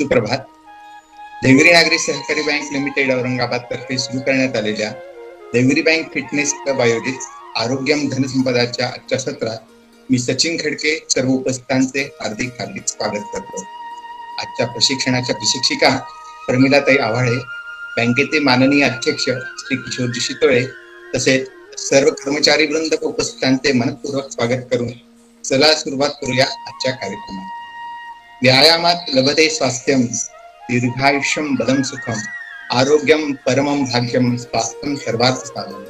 सुप्रभात. देवगिरी नागरी सहकारी बँक लिमिटेड औरंगाबाद तर्फे सुरू करण्यात आलेल्या देवगिरी बँक फिटनेस क्लब आयोजित आरोग्यम धनसंपदाच्या आजच्या सत्रात मी सचिन खडके सर्व उपस्थितांचे हार्दिक स्वागत करतो. आजच्या प्रशिक्षणाच्या प्रशिक्षिका प्रमिलाताई आव्हाळे, बँकेचे माननीय अध्यक्ष श्री किशोरजी शितोळे तसेच सर्व कर्मचारी वृंद उपस्थितांचे मनपूर्वक स्वागत करून चला सुरुवात करूया आजच्या कार्यक्रमात. व्यायामात लभते स्वास्थ्यम, दीर्घायुष्यम बलम सुखम, आरोग्यम परमम भाग्यम, स्वास्थ्यम सर्वार्थ साधनम.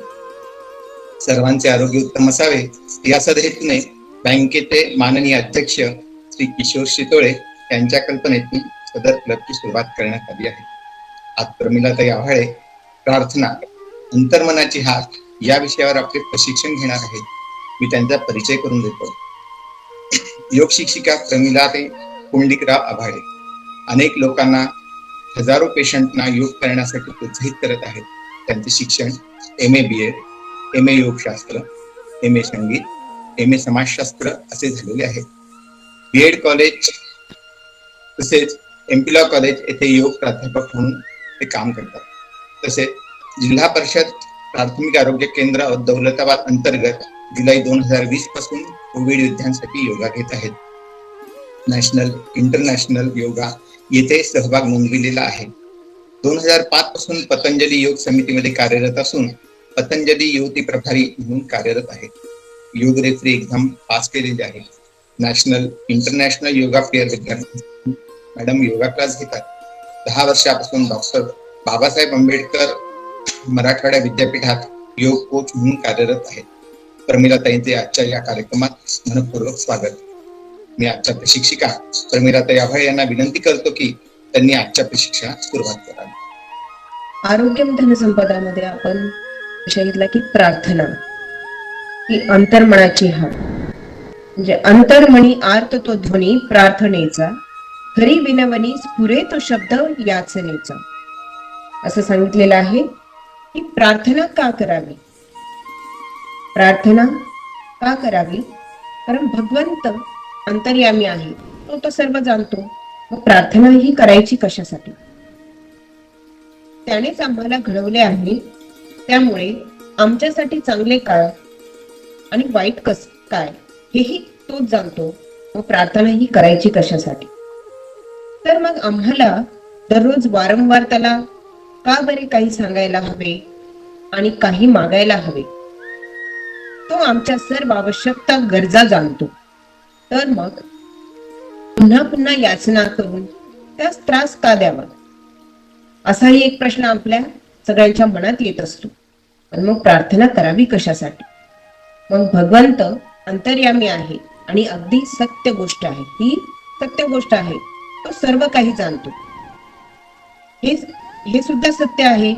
सर्वांचे आरोग्य उत्तम असावे या सदहेतूने बँकेचे माननीय अध्यक्ष श्री किशोर शितोळे यांच्या कल्पनेतून सदर क्लबची सुरुवात करण्यात आली आहे. आज प्रमिलाताई आव्हाळे प्रार्थना अंतर्मनाची हाक या विषयावर आपले प्रशिक्षण घेणार आहेत. मी त्यांचा परिचय करून देतो. योग शिक्षिका प्रमिलाताई पुंडलिकराव आव्हाळे अनेक लोकांना, हजारो पेशंटना योग करण्यासाठी प्रोत्साहित करत आहेत. त्यांचे शिक्षण MA BEd, MA योगशास्त्र, MA संगीत, MA समाजशास्त्र असे झालेले आहे. BEd कॉलेज तसेच MP लॉ कॉलेज येथे योग प्राध्यापक म्हणून ते काम करतात. तसेच जिल्हा परिषद प्राथमिक आरोग्य केंद्र दौलताबाद अंतर्गत जुलै 2020 पासून कोविड योद्ध्यांसाठी योगा घेत आहेत. नॅशनल इंटरनॅशनल योगा येथे सहभाग नोंदविलेला आहे. 2005 पासून पतंजली योग समितीमध्ये कार्यरत असून पतंजली युवती प्रभारी म्हणून कार्यरत आहे. योग रेफरी एक्झाम पास केलेली आहे. नॅशनल इंटरनॅशनल योगा प्लेअर विद्यार्थी मॅडम योगा क्लास घेतात. 10 वर्षापासून डॉक्टर बाबासाहेब आंबेडकर मराठवाडा विद्यापीठात योग कोच म्हणून कार्यरत आहेत. प्रमिलाताईंचे आजच्या या कार्यक्रमात मनपूर्वक स्वागत. मी आजच्या प्रशिक्षिका प्रमिलाताई आव्हाळे यांना विनंती करतो की त्यांनी आजच्या प्रशिक्षणात सुरुवात करावी. आरोग्यम धनसंपदामध्ये आपण विषय घेतला की प्रार्थना ही अंतर्मनाची हाक, म्हणजे अंतर्मनी आर्त तो ध्वनी प्रार्थनेचा, खरी विनवणी स्फुरे तो शब्द याचनेचा, असं सांगितलेलं आहे. की प्रार्थना का करावी? प्रार्थना का करावी? कारण भगवंत अंतर्यामी आहे, तो तर सर्व जाणतो. मग प्रार्थना ही करायची कशासाठी? त्यानेच आम्हाला घडवले आहे. त्यामुळे आमच्यासाठी चांगले काय आणि वाईट काय हेही तोच जाणतो. मग प्रार्थना ही करायची कशासाठी? तर मग आम्हाला दररोज वारंवार त्याला का बरे काही सांगायला हवे आणि काही मागायला हवे? तो आमच्या सर्व आवश्यकता गरजा जाणतो. तर मग पुन्हा पुन्हा याचना करून त्यास त्रास का द्यावा, असाही एक प्रश्न आपल्या सगळ्यांच्या मनात येत असतो. पण मग प्रार्थना करावी कशासाठी? मग भगवंत अंतर्यामी आहे आणि अगदी सत्य गोष्ट आहे. ही सत्य गोष्ट आहे, तो सर्व काही जाणतो. हे सुद्धा सत्य आहे.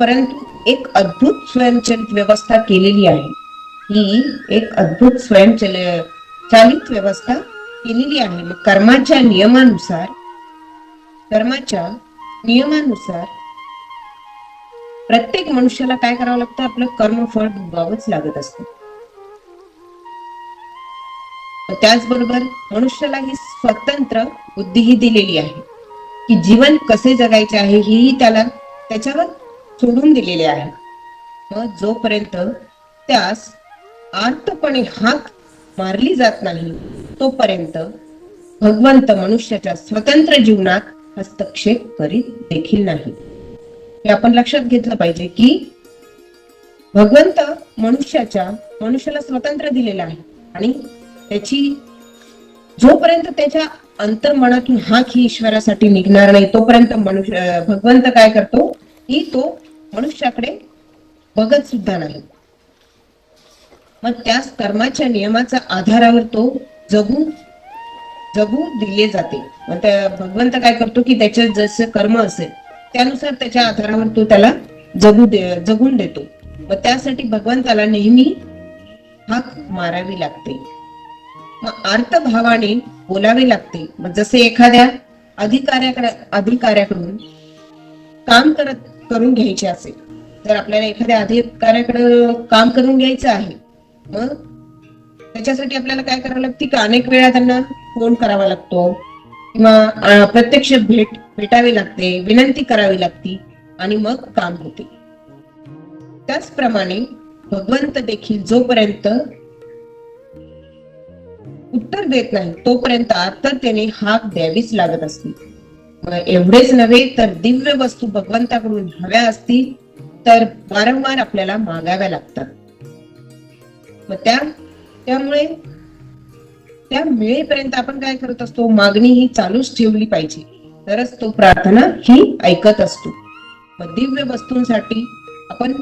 परंतु एक अद्भुत स्वयंचलित व्यवस्था केलेली आहे. ही एक अद्भुत स्वयंचलित व्यवस्था केलेली आहे. मग कर्माच्या नियमानुसार प्रत्येक मनुष्याला काय करावं लागतं? आपलं कर्मफळ भोगावंच लागत असतं. त्याचबरोबर मनुष्याला ही स्वतंत्र बुद्धीही दिलेली आहे की जीवन कसे जगायचे आहे हेही त्याला त्याच्यावर सोडून दिलेले आहे. मग जोपर्यंत त्यास आर्तपणे हाक मारली जात नाही तोपर्यंत भगवंत मनुष्याच्या स्वतंत्र जीवनात हस्तक्षेप करीत देखील नाही. हे आपण लक्षात घेतलं पाहिजे की भगवंत मनुष्याला स्वतंत्र दिलेला आहे आणि त्याची जोपर्यंत त्याच्या अंतर्मनातून हाक ही ईश्वरासाठी निघणार नाही तोपर्यंत भगवंत काय करतो की तो मनुष्याकडे बघत सुद्धा नाही. मग त्याच कर्माच्या नियमाच्या आधारावर तो जगू दिले जाते. मग भगवंत काय करतो की त्याचे जसे कर्म असेल त्यानुसार त्याच्या आधारावर तो त्याला जगून देतो. मग त्यासाठी भगवंताला नेहमी हाक मारावी लागते. मग अर्थभावाने बोलावे लागते. मग जसे एखाद्या अधिकाऱ्याकडून काम करून घ्यायचे असेल, तर आपल्याला एखाद्या अधिकाऱ्याकडे काम करून घ्यायचं आहे, मग त्याच्यासाठी आपल्याला काय करावं लागतं की अनेक वेळा त्यांना फोन करावा लागतो, किंवा प्रत्यक्ष भेटावे लागते, विनंती करावी लागते आणि मग काम होते. त्याचप्रमाणे भगवंत देखील जोपर्यंत उत्तर देत नाही तोपर्यंत आर्ततेने हाक द्यावीच लागत असते. एवढेच नव्हे तर दिव्य वस्तू भगवंताकडून हव्या असतील तर वारंवार आपल्याला मागाव्या लागतात. मग त्यामुळे त्या मिळेपर्यंत आपण काय करत असतो, मागणी ही चालूच ठेवली पाहिजे, तरच तो प्रार्थना ही ऐकत असतो. मग दिव्य वस्तूंसाठी आपण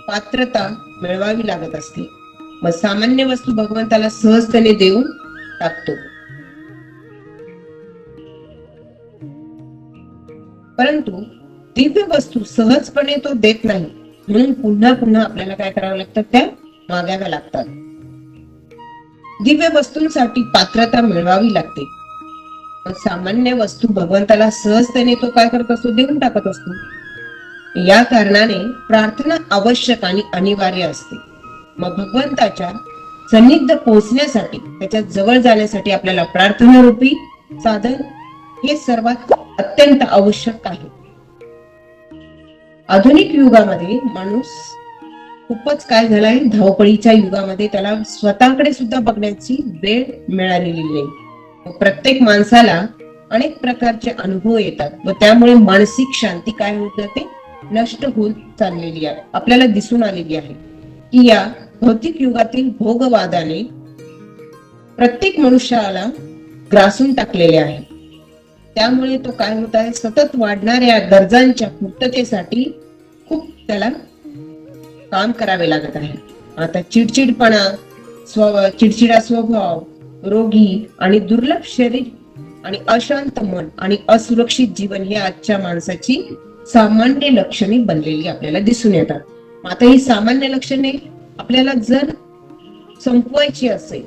पात्रता मिळवावी लागत असते. मग सामान्य वस्तू भगवंताला सहजतेने देऊन टाकतो, परंतु दिव्य वस्तू सहजपणे तो देत नाही, म्हणून पुन्हा पुन्हा आपल्याला काय करावं लागतं, त्या मागाव्या लागतात. दिव्य वस्तूंसाठी पात्रता मिळवावी लागते. सामान्य वस्तू भगवंताला सहजतेने तो काय करत असतो, देऊन टाकत असतो. या कारणाने प्रार्थना आवश्यक आणि अनिवार्य असते. मग भगवंताच्या सन्निध पोहोचण्यासाठी, त्याच्या जवळ जाण्यासाठी आपल्याला प्रार्थना रूपी साधन हे सर्वात अत्यंत आवश्यक आहे. आधुनिक युगामध्ये माणूस खूपच काय झालाय, धावपळीच्या युगामध्ये त्याला स्वतःकडे सुद्धा बघण्याची वेळ मिळालेली नाही. प्रत्येक माणसाला अनेक प्रकारचे अनुभव येतात व त्यामुळे मानसिक शांती काय होत जाते, नष्ट होत चाललेली आहे. आपल्याला दिसून आलेली आहे की या भौतिक युगातील भोगवादाने प्रत्येक मनुष्याला ग्रासून टाकलेले आहे. त्यामुळे तो काय होत आहे, सतत वाढणाऱ्या गरजांच्या पूर्ततेसाठी खूप त्याला काम करावे लागत आहे. आता चिडचिडपणा, चिडचिडा स्वभाव, रोगी आणि दुर्लभ शरीर आणि अशांत मन आणि असुरक्षित जीवन हे आजच्या माणसाची सामान्य लक्षणे बनलेली आपल्याला दिसून येतात. आता ही सामान्य लक्षणे आपल्याला जर संपवायची असेल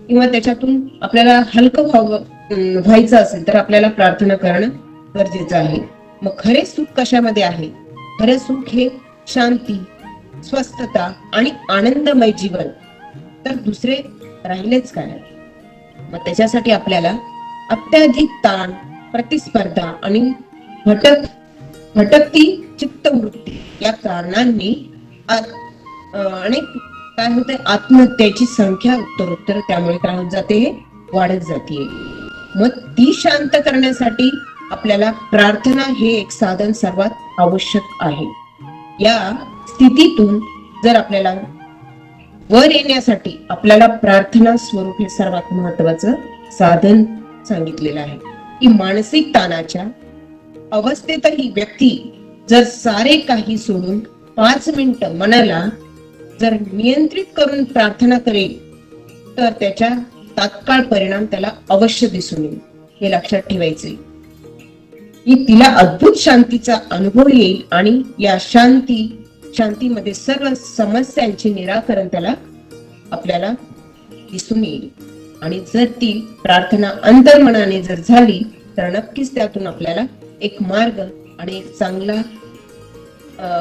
किंवा त्याच्यातून आपल्याला हलकं व्हायचं असेल तर आपल्याला प्रार्थना करणं गरजेचं आहे. मग खरे सुख कशामध्ये आहे? खरे सुख हे शांती, स्वस्थता आणि आनंदमय जीवन, तर दुसरे राहिलेच काय. मग त्याच्यासाठी आपल्याला अत्याधिक ताण, प्रतिस्पर्धा आणि भटकती चित्तवृत्ती या कारणांनी अनेक काय होते, आत्महत्याची संख्या उत्तरोत्तर त्यामुळे काय होत जाते, वाढत जाते. मग ती शांत करण्यासाठी आपल्याला प्रार्थना हे एक साधन सर्वात आवश्यक आहे. या स्थितीतून जर आपल्याला वर येण्यासाठी आपल्याला प्रार्थना स्वरूप हे सर्वात महत्वाचं साधन सांगितलेलं आहे. की मानसिक ताणाच्या अवस्थेतही व्यक्ती जर सारे काही सोडून 5 मिनिटं मनाला जर नियंत्रित करून प्रार्थना करेल तर त्याच्या तात्काळ परिणाम त्याला अवश्य दिसून येईल. हे लक्षात ठेवायचे की तिला अद्भुत शांतीचा अनुभव येईल आणि या शांतीमध्ये सर्व समस्यांचे निराकरण त्याला आपल्याला दिसून येईल. आणि जर ती प्रार्थना अंतर्मनाने जर झाली तर नक्कीच त्यातून आपल्याला एक मार्ग आणि एक चांगला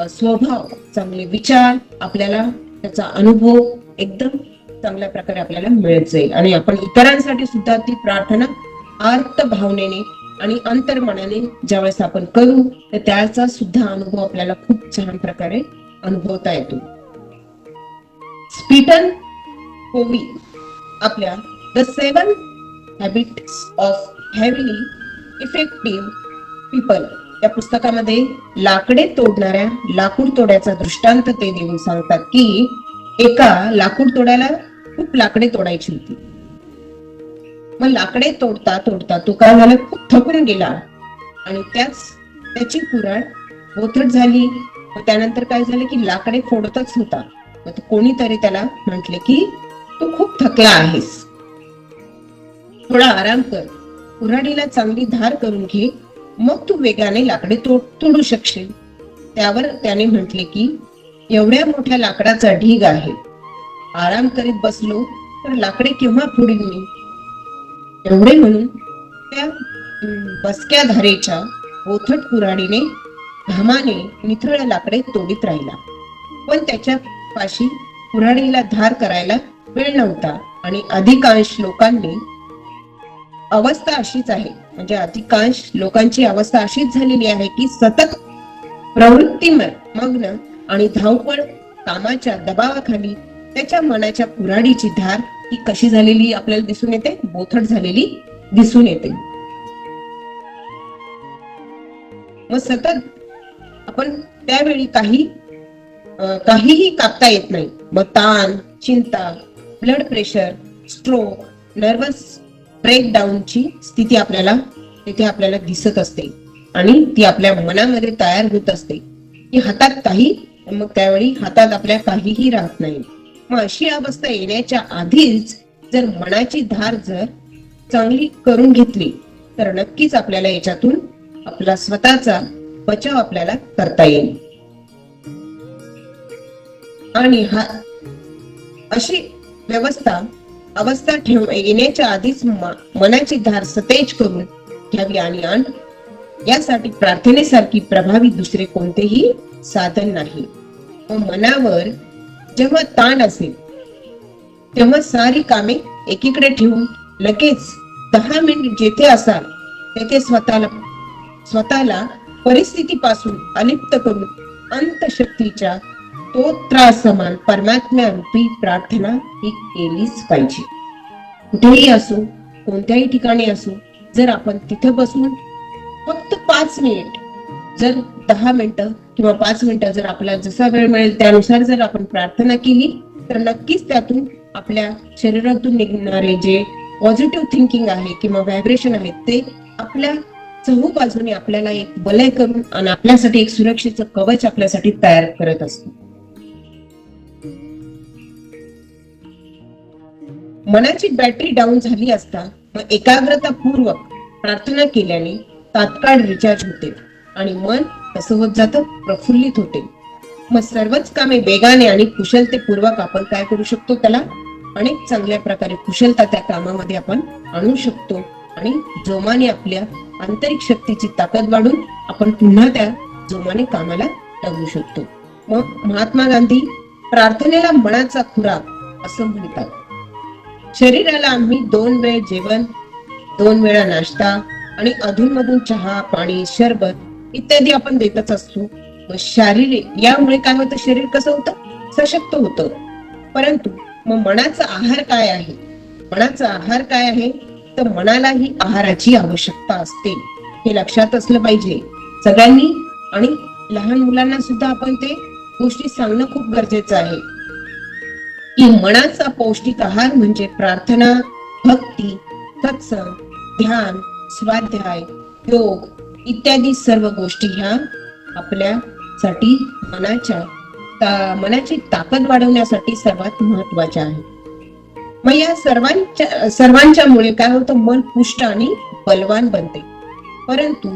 स्वभाव, चांगले विचार, आपल्याला त्याचा अनुभव एकदम चांगल्या प्रकारे आपल्याला मिळत जाईल. आणि आपण इतरांसाठी सुद्धा ती प्रार्थना आर्त भावनेने आणि अंतर्मनाने ज्यावेळेस आपण करू तर त्याचा सुद्धा अनुभव आपल्याला खूप छान प्रकारे अनुभवता येतो. स्टीफन कोव्ही आपल्या the 7 habits of highly effective people या पुस्तकामध्ये लाकडे तोडणाऱ्या लाकूड तोड्याचा दृष्टांत ते देऊन सांगतात की एका लाकूड तोड्याला खूप लाकडे तोडायची होती. मग लाकडे तोडता तोडता तो काय झाला, खूप थकून गेला आणि त्याची कुऱ्हाड बोथट झाली. मग त्यानंतर काय झालं की लाकडे फोडतच होता. मग कोणीतरी त्याला म्हटले की तू खूप थकला आहेस, थोडा आराम कर, कुऱ्हाडीला चांगली धार करून घे, मग तू वेगाने लाकडे तोडू शकशील. त्यावर त्याने म्हटले की एवढ्या मोठ्या लाकडाचा ढीग आहे, आराम करीत बसलो तर लाकडे केव्हा फोडीन मी. एवढे म्हणून त्या बसक्या धारेच्या बोथट कुऱ्हाडीने घामाने निथळ लाकडे तोडीत राहिला. पण त्याच्या पाशी कुऱ्हाडीला धार करायला वेळ नव्हता आणि अधिकांश लोकांनी अवस्था अशीच आहे, म्हणजे अधिकांश लोकांची अवस्था अशीच झालेली आहे की सतत प्रवृत्ती मग्न आणि धावपळ कामाच्या दबावाखाली त्याच्या मनाच्या कुऱ्हाडीची धार ही कशी झालेली आपल्याला दिसून येते, बोथट झालेली दिसून येते. मग सतत आपण त्यावेळी काहीही कापता येत नाही. मग ताण, चिंता, ब्लड प्रेशर, स्ट्रोक, नर्वस ब्रेकडाऊनची स्थिती तिथे आपल्याला दिसत असते आणि ती आपल्या मनामध्ये तयार होत असते की मग त्यावेळी हातात आपल्या काहीही राहत नाही. मग अशी अवस्था येण्याच्या आधीच जर मनाची धार जर चांगली करून घेतली तर नक्कीच आपल्याला याच्यातून आपला स्वतःचा बचाव आपल्याला करता येईल. आणि अशी अवस्था येण्याच्या आधीच मनाची धार सतेज करून घ्यावी आणि यासाठी प्रार्थनेसारखी प्रभावी दुसरे कोणतेही साधन नाही. मनावर जेव्हा ताण असेल तेव्हा सारी कामे एकीकडे ठेवून लगेच 10 मिनिट जेथे असाल तेथे स्वतःला परिस्थितीपासून अलिप्त करून अंतशक्तीच्या स्तोत्रासमान परमात्म्यारूपी प्रार्थना ही केलीच पाहिजे. कुठेही असो, कोणत्याही ठिकाणी असो, जर आपण तिथे बसून फक्त 5 मिनिट, जर 10 मिनिटं किंवा 5 मिनिटं जर आपल्याला जसा वेळ मिळेल त्यानुसार जर आपण प्रार्थना केली तर नक्कीच त्यातून आपल्या शरीरातून निघणारे जे पॉझिटिव्ह थिंकिंग आहे किंवा व्हायब्रेशन आहे ते आपल्या चहूबाजूने आपल्याला एक वलय करून आणि आपल्यासाठी एक सुरक्षेचं कवच आपल्यासाठी तयार करत असतो. मनाची बॅटरी डाऊन झाली असता मग एकाग्रतापूर्वक प्रार्थना केल्याने तात्काळ रिचार्ज होते आणि मन कसं होत जातं, प्रफुल्लित होते. मग सर्वच कामे वेगाने आणि कुशलतेपूर्वक आपण काय करू शकतो, त्याला अनेक चांगल्या प्रकारे कुशलता त्या कामामध्ये आपण आणू शकतो आणि जोमाने आपल्या आंतरिक शक्तीची ताकद वाढून आपण पुन्हा त्या जोमाने कामाला लागू शकतो. मग महात्मा गांधी प्रार्थनेला मनाचा खुराक असं म्हणतात. शरीराला आम्ही 2 वेळ जेवण, 2 वेळा नाश्ता आणि अधूनमधून चहा, पाणी, शरबत इत्यादी आपण देतच असतो. यामुळे काय होतं, शरीर कसं होतं, सशक्त होतं. परंतु मग मनाचा आहार काय आहे? मनाचा आहार काय आहे तर मनालाही आहाराची आवश्यकता असते, हे लक्षात असलं पाहिजे सगळ्यांनी. आणि लहान मुलांना सुद्धा आपण ते गोष्टी सांगणं खूप गरजेचं आहे की मनाचा पौष्टिक आहार म्हणजे प्रार्थना, भक्ती, सत्संग, ध्यान, स्वाध्याय, योग इत्यादी सर्व गोष्टी ह्या आपल्यासाठी मनाची ताकद वाढवण्यासाठी सर्वात महत्वाच्या आहेत. मग या सर्वांच्या मुळे काय होतं, मन पुष्ट आणि बलवान बनते. परंतु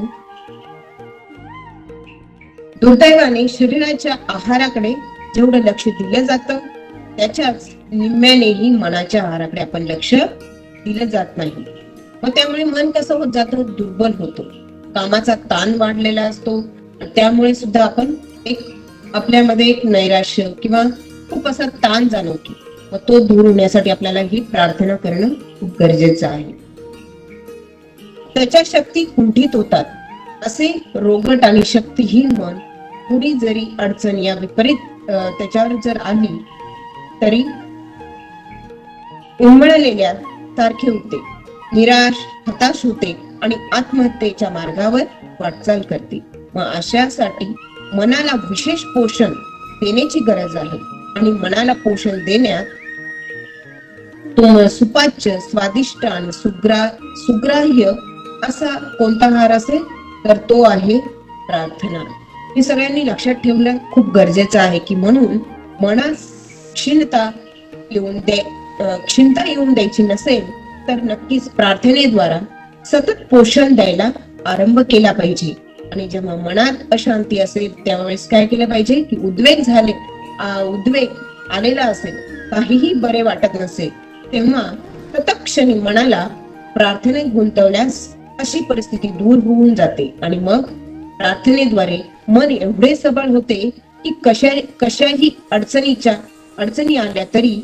दुर्दैवाने शरीराच्या आहाराकडे जेवढं लक्ष दिलं जातं त्याच्याच निम्म्यानेही मनाच्या आहाराकडे आपण लक्ष दिलं जात नाही. मग त्यामुळे मन कसं होत जातं, दुर्बल होतो. कामाचा ताण वाढलेला असतो. त्यामुळे सुद्धा आपण आपल्यामध्ये एक नैराश्य किंवा खूप असा ताण जाणवतो. मग तो दूर होण्यासाठी आपल्याला ही प्रार्थना करणं खूप गरजेचं आहे. त्याच्या शक्ती कुंठित होतात. असे रोगट आणि शक्तिहीन मन थोडी जरी अडचण या विपरीत त्याच्यावर जर आली तरी उन्मळलेल्या सारखे होते, निराश, हताश होते आणि आत्महत्येच्या मार्गावर वाटचाल करते. मग अशासाठी मनाला विशेष पोषण देण्याची गरज आहे आणि मनाला पोषण देण्यात तो सुपाच्य, स्वादिष्ट आणि सुग्राह्य असा कोणता आहार असेल तर तो आहे प्रार्थना. हे सगळ्यांनी लक्षात ठेवलं खूप गरजेचं आहे की म्हणून मनास क्षीणता येऊन द्यायची नसेल तर नक्कीच प्रार्थनेद्वारा सतत पोषण द्यायला आरंभ केला पाहिजे. आणि जेव्हा मनात अशांती असेल त्यावेळेस काय केलं पाहिजे की उद्वेग आलेला असेल, काहीही बरे वाटत नसेल तेव्हा तत्क्षणी मनाला प्रार्थनेत गुंतवल्यास अशी परिस्थिती दूर होऊन जाते आणि मग प्रार्थनेद्वारे मन एवढे सबळ होते की कशाही अडचणी आल्या तरी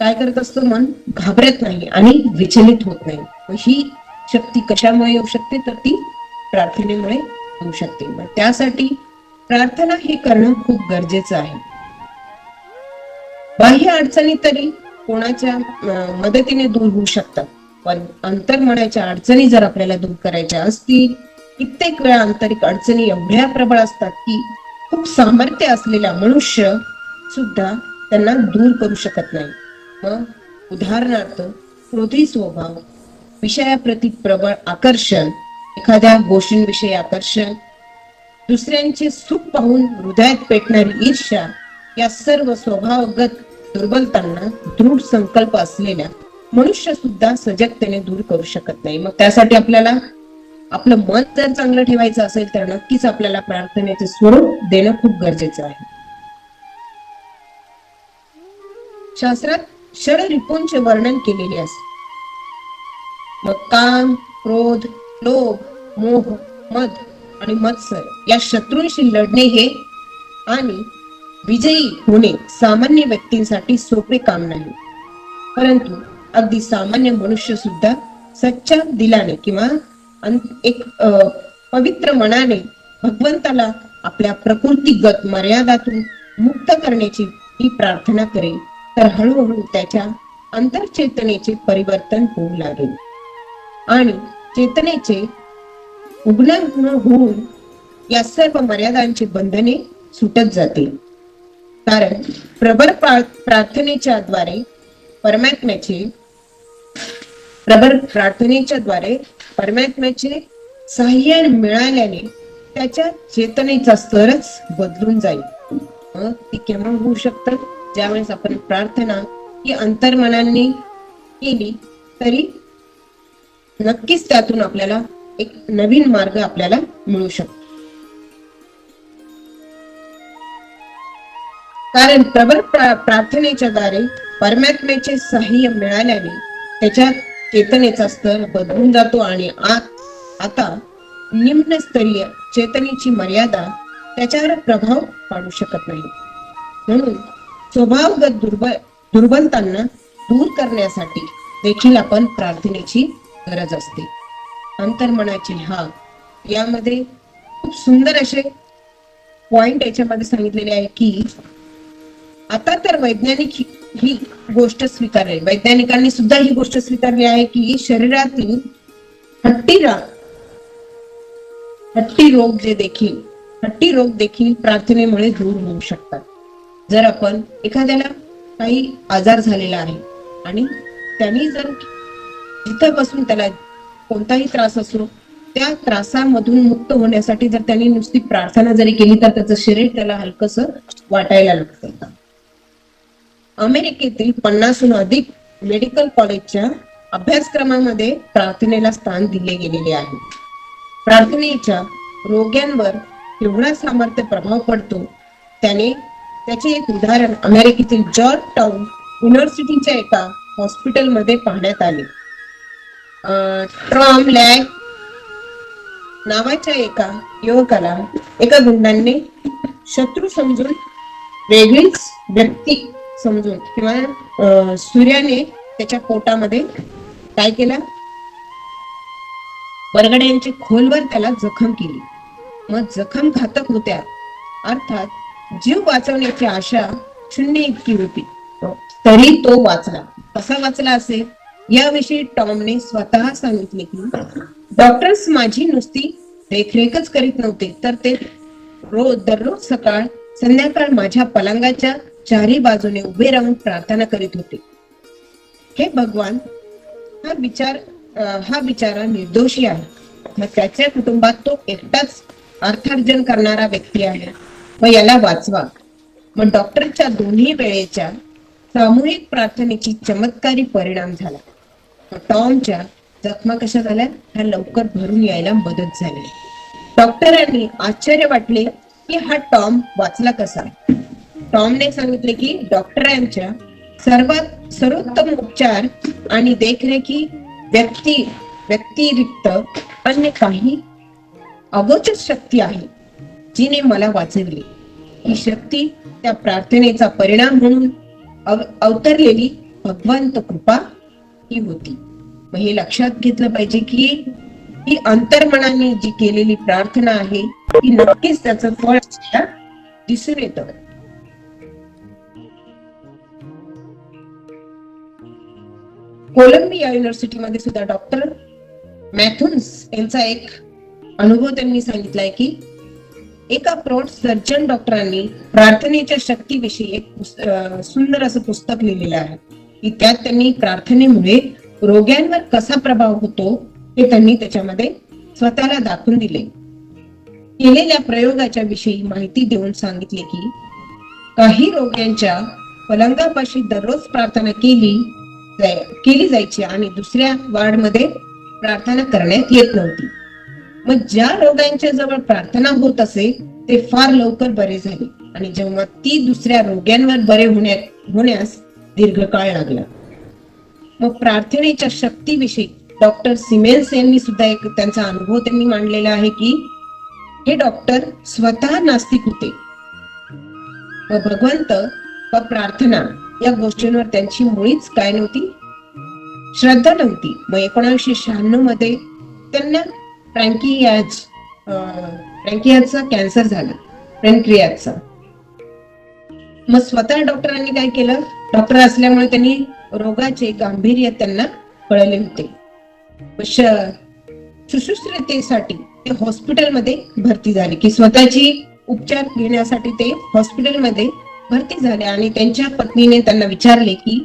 काय करत असतो, मन घाबरत नाही आणि विचलित होत नाही. ही शक्ती कशामुळे येऊ शकते, तर ती प्रार्थनेमुळे येऊ शकते. मग त्यासाठी प्रार्थना हे करणं खूप गरजेचं आहे. बाह्य अडचणी तरी कोणाच्या मदतीने दूर होऊ शकतात, पण अंतर्मनाच्या अडचणी जर आपल्याला दूर करायच्या असतील, कित्येक वेळा आंतरिक अडचणी एवढ्या प्रबळ असतात की खूप सामर्थ्य असलेला मनुष्य सुद्धा त्यांना दूर करू शकत नाही. मग उदाहरणार्थ क्रोधी स्वभाव, विषयाप्रती प्रबळ आकर्षण, एखाद्या गोष्टींविषयी आकर्षण, दुसऱ्यांचे सुख पाहून हृदयात पेटणारी ईर्ष्या, या सर्व स्वभावगत दुर्बलतांना दृढ संकल्प असलेल्या मनुष्य सुद्धा सजगतेने दूर करू शकत नाही. मग त्यासाठी आपल्याला आपलं मन जर चांगलं ठेवायचं असेल तर नक्कीच आपल्याला प्रार्थनेचे स्वरूप देणं खूप गरजेचं आहे. शास्त्रात षडरिपूंचे वर्णन केलेले असते. मग काम, क्रोध, लोभ, मोह, मद आणि मत्सर या शत्रूंशी लढणे हे आणि विजयी होणे सामान्य व्यक्तींसाठी सोपे काम नाही. परंतु अगदी सामान्य मनुष्य सुद्धा सच्चा दिलाने किंवा एक पवित्र मनाने भगवंताला आपल्या प्रकृतीगत मर्यादातून मुक्त करण्याची ही प्रार्थना करेल तर हळूहळू त्याच्या अंतर्चेतनेचे परिवर्तन होऊ लागेल आणि चेतनेचे उघडण होऊन या सर्व मर्यादांची बंधने सुटत जातील. कारण प्रबळ प्रार्थनेच्या द्वारे परमात्म्याचे सहाय्य मिळाल्याने त्याच्या चेतनेचा स्तरच बदलून जाईल. मग ती केव्हा होऊ शकतं? ज्यावेळेस आपण प्रार्थना ही अंतर्मनाने केली तरी नक्कीच त्यातून आपल्याला एक नवीन मार्ग आपल्याला मिळू शकतो. कारण प्रबळ प्रार्थनेच्या द्वारे परमात्म्याचे सहाय्य मिळाल्याने त्याच्या चेतनेचा स्तर बदलून जातो आणि आता निम्न स्तरीय चेतनेची मर्यादा त्याच्यावर प्रभाव पाडू शकत नाही. म्हणून स्वभावगत दुर्बलतांना दूर करण्यासाठी देखील आपण प्रार्थनेची गरज असते. अंतर्मनाची यामध्ये खूप सुंदर असे पॉइंट याच्यामध्ये सांगितलेले आहे की आता तर वैज्ञानिक ही गोष्ट स्वीकारली, वैज्ञानिकांनी सुद्धा ही गोष्ट स्वीकारली आहे की शरीरातील हट्टी रोग देखील प्रार्थनेमुळे दूर होऊ शकतात. जर आपण एखाद्याला काही आजार झालेला आहे आणि त्यांनी जर जिथं बसून त्याला कोणताही त्रास असो त्या त्रासामधून मुक्त होण्यासाठी जर त्यांनी नुसती प्रार्थना जरी केली तर त्याचं शरीर त्याला हलकसं वाटायला लागतं. अमेरिकेतील 50हून अधिक मेडिकल कॉलेजच्या अभ्यासक्रमामध्ये प्रार्थनेला स्थान दिले गेलेले आहे. प्रार्थनेच्या रोग्यांवर एवढा सामर्थ्य प्रभाव पडतो त्याचे एक उदाहरण अमेरिकेतील जॉर्ज टाउन युनिव्हर्सिटीच्या एका हॉस्पिटलमध्ये पाहण्यात आले. टॉम लॅग नावाच्या एका युवकाला एका गुंडांनी शत्रू समजून वेगळीच व्यक्ती समजून किंवा सूर्याने त्याच्या पोटामध्ये काय केलं, बरगड्यांची खोलवर त्याला जखम केली. मग जखम घातक होत्या अर्थात जीव वाचवण्याची आशा शून्य इतकी होती, तरी तो वाचला. कसा वाचला असेल याविषयी टॉमने स्वतः सांगितले की डॉक्टर्स माझी नुसती देखरेखच करीत नव्हते तर ते दररोज सकाळ संध्याकाळ माझ्या पलंगाच्या चारी बाजूने उभे राहून प्रार्थना करीत होते. हे भगवान, हा बिचारा निर्दोषी आहे. मग त्याच्या कुटुंबात तो एकटाच अर्थार्जन करणारा व्यक्ती आहे व याला वाचवा. मग डॉक्टरच्या दोन्ही वेळेच्या सामूहिक प्रार्थनेची चमत्कारी परिणाम झाला. टॉमच्या जखमा कशा झाल्या, ह्या लवकर भरून यायला मदत झाली. डॉक्टरांनी आश्चर्य वाटले की हा टॉम वाचला कसा. टॉमने सांगितले की डॉक्टरांच्या सर्वोत्तम उपचार आणि देखरेखी व्यतिरिक्त अन्य काही अगोचर शक्ती आहे जिने मला वाचवले. ही शक्ती त्या प्रार्थनेचा परिणाम म्हणून अवतरलेली भगवंत कृपा ही होती. मग हे लक्षात घेतलं पाहिजे की ही अंतर्मनाने जी केलेली प्रार्थना आहे ती नक्कीच त्याचं फळ आपल्याला दिसून येतं. कोलंबिया युनिव्हर्सिटीमध्ये सुद्धा डॉक्टर मॅथ्यून्स यांचा एक अनुभव त्यांनी सांगितलाय की एका प्रौढ सर्जन डॉक्टरांनी प्रार्थनेच्या शक्तीविषयी एक सुंदर असं पुस्तक लिहिलेलं आहे की त्यात त्यांनी प्रार्थनेमुळे रोग्यांवर कसा प्रभाव होतो हे त्यांनी त्याच्यामध्ये स्वतःला दाखवून दिले. केलेल्या प्रयोगाच्या विषयी माहिती देऊन सांगितले की काही रोग्यांच्या पलंगापाशी दररोज प्रार्थना केली जायची आणि दुसऱ्या वार्डमध्ये प्रार्थना करण्यात येत नव्हती. मग ज्या रोग्यांच्या जवळ प्रार्थना होत असे ते फार लवकर बरे झाले आणि जेव्हा ती दुसऱ्या रोग्यांवर बरे होण्यास दीर्घकाळ लागला. मग प्रार्थनेच्या शक्तीविषयी डॉक्टर सिमेन्स यांनी सुद्धा एक त्यांचा अनुभव त्यांनी मांडलेला आहे की हे डॉक्टर स्वतः नास्तिक होते व भगवंत व प्रार्थना या गोष्टींवर त्यांची मुळीच काय नव्हती, श्रद्धा नव्हती. मग 1996 मध्ये त्यांना फ्रँकियाचा कॅन्सर झाला, पॅनक्रियाचा. मग स्वतः डॉक्टरांनी काय केलं, डॉक्टर असल्यामुळे त्यांनी रोगाचे गांभीर्य त्यांना कळले होते. शुश्रूषेसाठी ते हॉस्पिटलमध्ये भरती झाले की स्वतःची उपचार घेण्यासाठी ते हॉस्पिटलमध्ये भरती झाले आणि त्यांच्या पत्नीने त्यांना विचारले की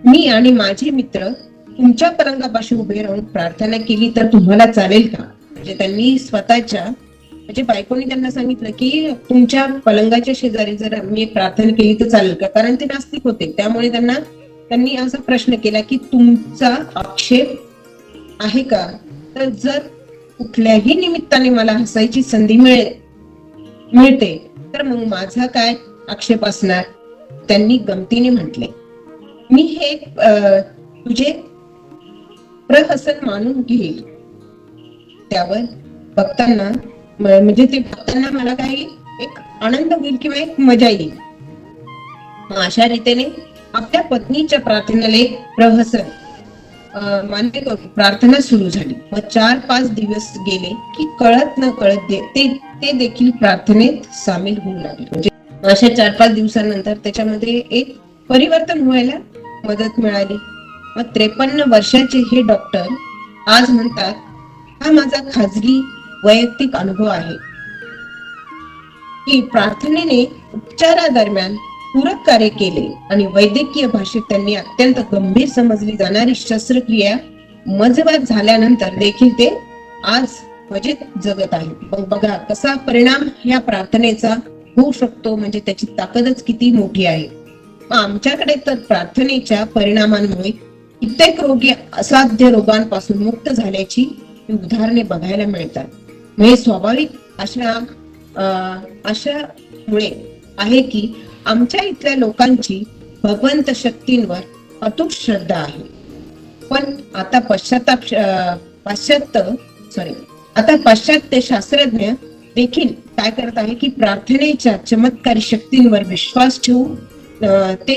मी आणि माझे मित्र तुमच्या पलंगापाशी उभे राहून प्रार्थना केली तर तुम्हाला चालेल का. म्हणजे त्यांनी स्वतःच्या म्हणजे बायकोनी त्यांना सांगितलं की तुमच्या पलंगाच्या शेजारी जर मी प्रार्थना केली तर चालेल का, कारण ते नास्तिक होते. त्यामुळे त्यांनी असा प्रश्न केला की तुमचा आक्षेप आहे का, तर जर कुठल्याही निमित्ताने मला हसायची संधी मिळते तर मग माझा काय आक्षेप असणार. त्यांनी गमतीने म्हटले मी हे तुझे प्रहसन मानून घेईल, त्यावर बघताना म्हणजे ते बघताना मला काही एक आनंद होईल किंवा एक मजा येईल. अशा रीतीने आपल्या पत्नीच्या प्रार्थनेला एक प्रहसन मान्य करून प्रार्थना सुरू झाली. मग 4-5 दिवस गेले की कळत न कळत ते देखील प्रार्थनेत सामील होऊ लागले. म्हणजे अशा 4-5 दिवसानंतर त्याच्यामध्ये एक परिवर्तन व्हायला मदत मिळाली. मग 53 वर्षाचे हे डॉक्टर आज म्हणतात हा माझा खाजगी वैयक्तिक अनुभव आहे की प्रार्थनेने उपचारादरम्यान पूरक कार्य केले आणि वैद्यकीय भाषेत त्यांनी अत्यंत गंभीर समजली जाणारी शस्त्रक्रिया मजबूत झाल्यानंतर देखील ते आज मजेत जगत आहे. मग बघा कसा परिणाम या प्रार्थनेचा होऊ शकतो, म्हणजे त्याची ताकदच किती मोठी आहे. आमच्याकडे तर प्रार्थनेच्या परिणामांमुळे कित्येक रोगी असाध्य रोगांपासून मुक्त झाल्याची उदाहरणे बघायला मिळतात. हे स्वाभाविक अशामुळे आहे की आमच्या इथल्या लोकांची भगवंत शक्तींवर अतूट श्रद्धा आहे. पण आता पाश्चात्य शास्त्रज्ञ देखील काय करत आहे की प्रार्थनेच्या चमत्कारी शक्तींवर विश्वास ठेवून ते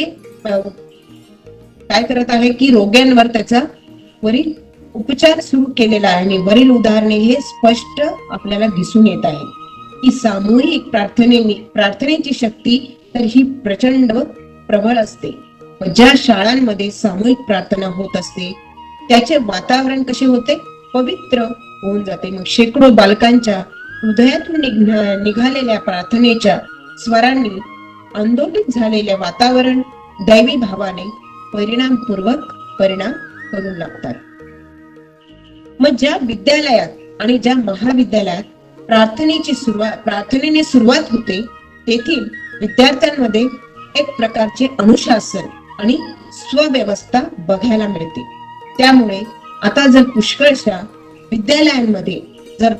काय करत आहे की रोग्यांवर त्याचा वरील उपचार सुरू केलेला आहे. आणि वरील उदाहरणे हे स्पष्ट आपल्याला दिसून येत आहे की सामूहिक प्रार्थनेची शक्ती तर ही प्रचंड प्रबळ असते. ज्या शाळांमध्ये सामूहिक प्रार्थना होत असते त्याचे वातावरण कसे होते, पवित्र होऊन जाते. मग शेकडो बालकांच्या हृदयातून निघालेल्या प्रार्थनेच्या स्वरांनी आंदोलित झालेल्या वातावरण दैवी भावाने परिणाम करू लागतात. मग ज्या विद्यालयात आणि ज्या महाविद्यालयात प्रार्थनेने सुरुवात होते तेथील विद्यार्थ्यांमध्ये एक प्रकारचे अनुशासन आणि स्वव्यवस्था बघायला मिळते. त्यामुळे आता जर पुष्कळशा विद्यालयांमध्ये जर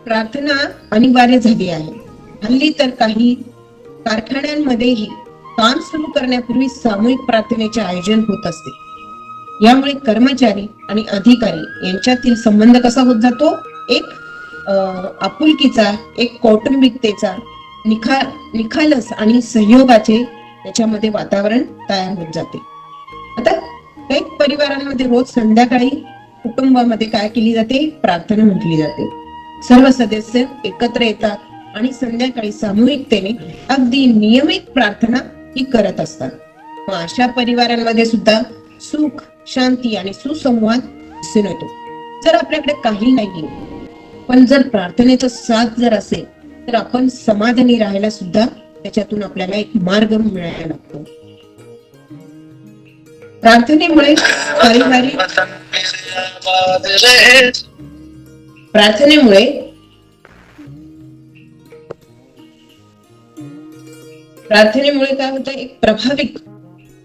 प्रार्थना अनिवार्य झाली आहे. हल्ली तर काही कारखान्यांमध्येही काम सुरू करण्यापूर्वी सामूहिक प्रार्थनेचे आयोजन होत असते. यामुळे कर्मचारी आणि अधिकारी यांच्यातील संबंध कसा होत जातो, एक आपुलकीचा, एक कौटुंबिकतेचा, निखालस आणि सहयोगाचे त्याच्यामध्ये वातावरण तयार होत जाते. आता काही परिवारांमध्ये रोज संध्याकाळी कुटुंबामध्ये काय केली जाते? प्रार्थना म्हटली जाते. सर्व सदस्य एकत्र येतात आणि संध्याकाळी सामूहिकतेने अगदी नियमित प्रार्थना ही करत असतात. मग अशा परिवारांमध्ये सुद्धा सुख, शांती आणि सुसंवाद दिसून येतो. जर आपल्याकडे काही नाहीये पण जर प्रार्थनेचा साथ जर असेल तर आपण समाधानी राहायला सुद्धा त्याच्यातून आपल्याला एक मार्ग मिळायला लागतो. प्रार्थनेमुळे प्रार्थनेमुळे काय होतं? एक प्रभाविक